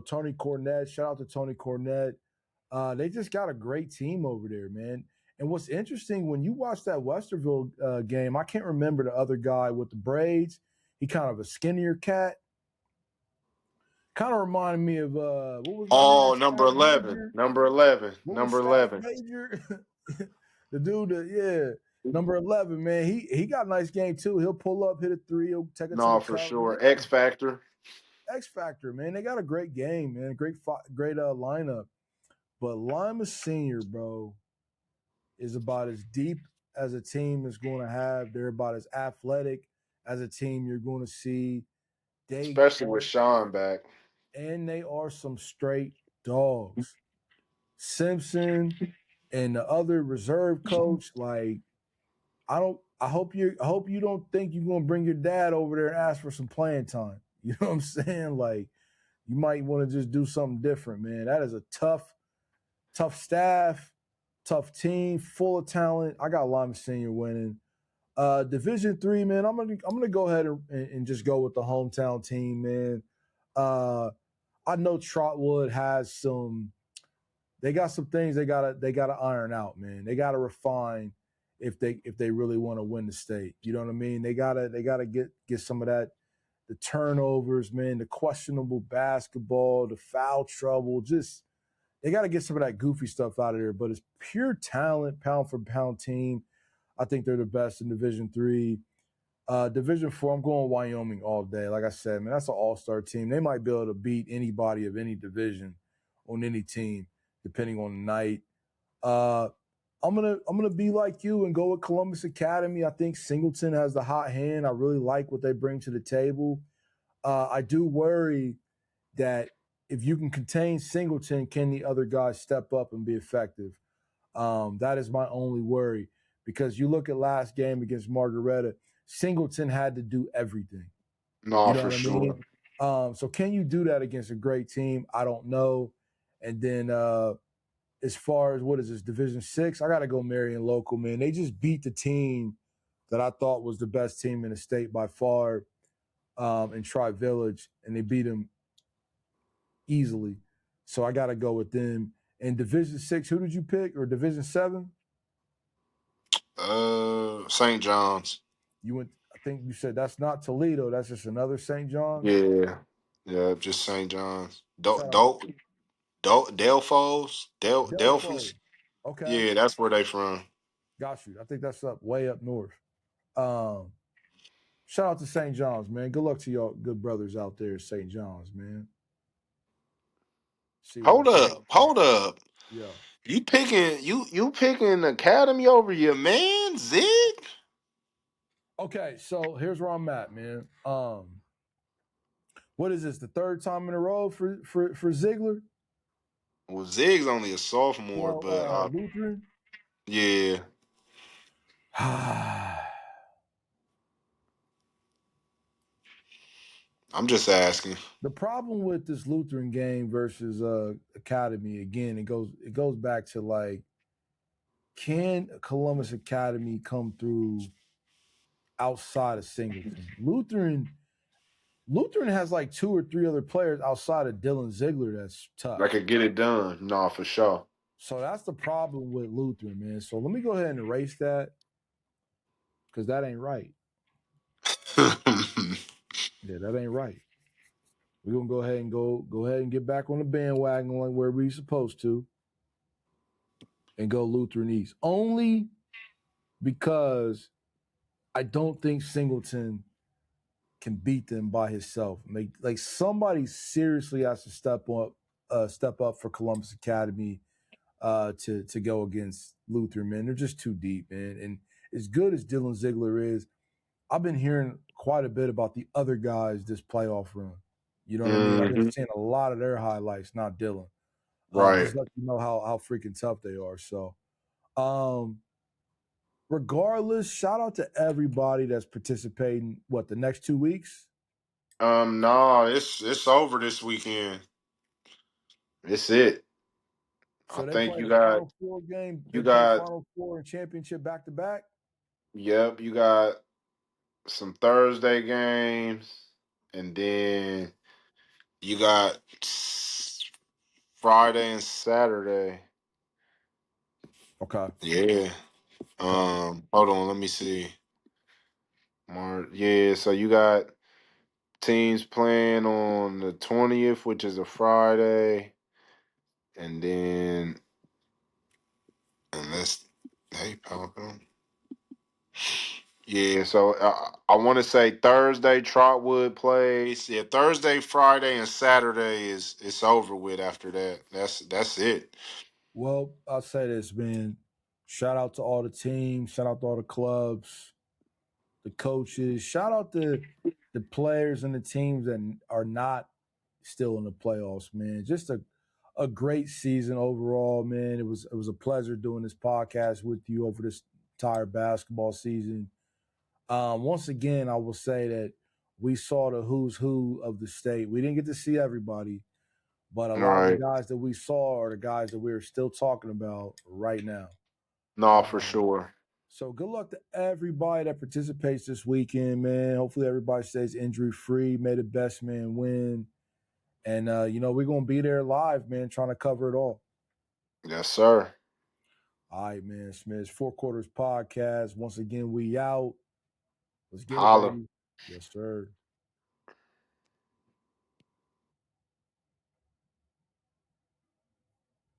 Tony Cornette, shout out to Tony Cornette. They just got a great team over there, man. And what's interesting, when you watch that Westerville game, I can't remember the other guy with the braids. He kind of a skinnier cat. Kind of reminded me of what was my man, oh, number Static 11. Major? Number 11. What was Number Static 11. Major? The dude that, yeah, number 11, man. He got a nice game too. He'll pull up, hit a three, he'll take it to the No, for cup. sure. They got X a Factor. X factor, man. They got a great game, man. Great lineup. But Lima Senior, bro, is about as deep as a team is going to have. They're about as athletic as a team you're going to see. They Especially with are, Sean back. and they are some straight dogs. Simpson and the other reserve coach, like, I hope you don't think you're gonna bring your dad over there and ask for some playing time. You know what I'm saying? Like, you might want to just do something different, man. That is a tough staff, tough team, full of talent. I got Lima Senior winning. Division III, man. I'm gonna go ahead and just go with the hometown team, man. I know Trotwood has some. They got some things they gotta iron out, man. They gotta refine if they really want to win the state. You know what I mean? They gotta get some of that, the turnovers, man, the questionable basketball, the foul trouble. Just they got to get some of that goofy stuff out of there. But it's pure talent, pound for pound team. I think they're the best in Division III. Division IV, I'm going Wyoming all day. Like I said, man, that's an all-star team. They might be able to beat anybody of any division on any team, depending on the night. I'm gonna be like you and go with Columbus Academy. I think Singleton has the hot hand. I really like what they bring to the table. I do worry that if you can contain Singleton, can the other guys step up and be effective? That is my only worry, because you look at last game against Margaretta, Singleton had to do everything. No, You know for what I sure. mean? So can you do that against a great team? I don't know. And then as far as what is this, Division VI, I got to go Marion Local, man. They just beat the team that I thought was the best team in the state by far, in Tri Village, and they beat them easily. So I got to go with them. And Division VI, who did you pick? Or Division VII? St. John's. You went. I think you said that's not Toledo. That's just another St. John's. Yeah. Yeah, just St. John's. Shout out to Delphos? Delpho. Delphus? Okay, Yeah, that's where they from. got you. I think that's up way up north. Um, Shout out to St. John's, man. Good luck to y'all, good brothers out there at St. John's, man. See what I Hold see. up. Hold up. Yeah. You picking Academy over your man, Zig? Okay, so here's where I'm at, man. What is this? The third time in a row for Ziegler? Well, Zig's only a sophomore, Well, but Lutheran. yeah. The I'm just asking. problem with this Lutheran game versus Academy, again, it goes back to, like, can Columbus Academy come through outside of Singleton? Lutheran has like two or three other players outside of Dylan Ziegler that's I tough. could get it done. No, for sure. So that's the problem with Lutheran, man. So let me go ahead and erase that, because that ain't right. Yeah, that ain't right. We're gonna go ahead and get back on the bandwagon like where we supposed to, and go Lutheran East. Only because I don't think Singleton can beat them by himself. Like somebody seriously has to step up for Columbus Academy, to go against Lutheran, man. They're just too deep, man. And as good as Dylan Ziegler is, I've been hearing quite a bit about the other guys this playoff run. You know what I mean? I've been Hmm. seeing a lot of their highlights, not Dylan. Right. Just let you know how freaking tough they are. So, um, regardless, shout out to everybody that's participating. What, the next 2 weeks? No, it's over this weekend. It's it. I So they think play you the got Final Four game. you They play got Final Four and championship back to back. yep, you got some Thursday games, and then you got Friday and Saturday. Okay. Yeah. Okay. Hold on, let me see. Yeah, so you got teams playing on the 20th, which is a Friday, and then unless hey, pop up. Yeah, so I want to say Thursday Trotwood plays. Yeah, Thursday, Friday, and Saturday is it's over with. After that, that's it. Well, I'll say this, man. Shout out to all the teams. Shout out to all the clubs, the coaches. Shout out to the players and the teams that are not still in the playoffs, man. Just a great season overall, man. It was a pleasure doing this podcast with you over this entire basketball season. Once again, I will say that we saw the who's who of the state. We didn't get to see everybody, but a All lot of the right. guys that we saw are the guys that we're still talking about right now. No, for Um, sure. So good luck to everybody that participates this weekend, man. Hopefully everybody stays injury free. May the best man win. And we're gonna be there live, man, trying to cover it all. Yes, sir. All right, man. Smith's Four Quarters Podcast. Once again, we out. Let's get it, Holla. baby. Yes, sir.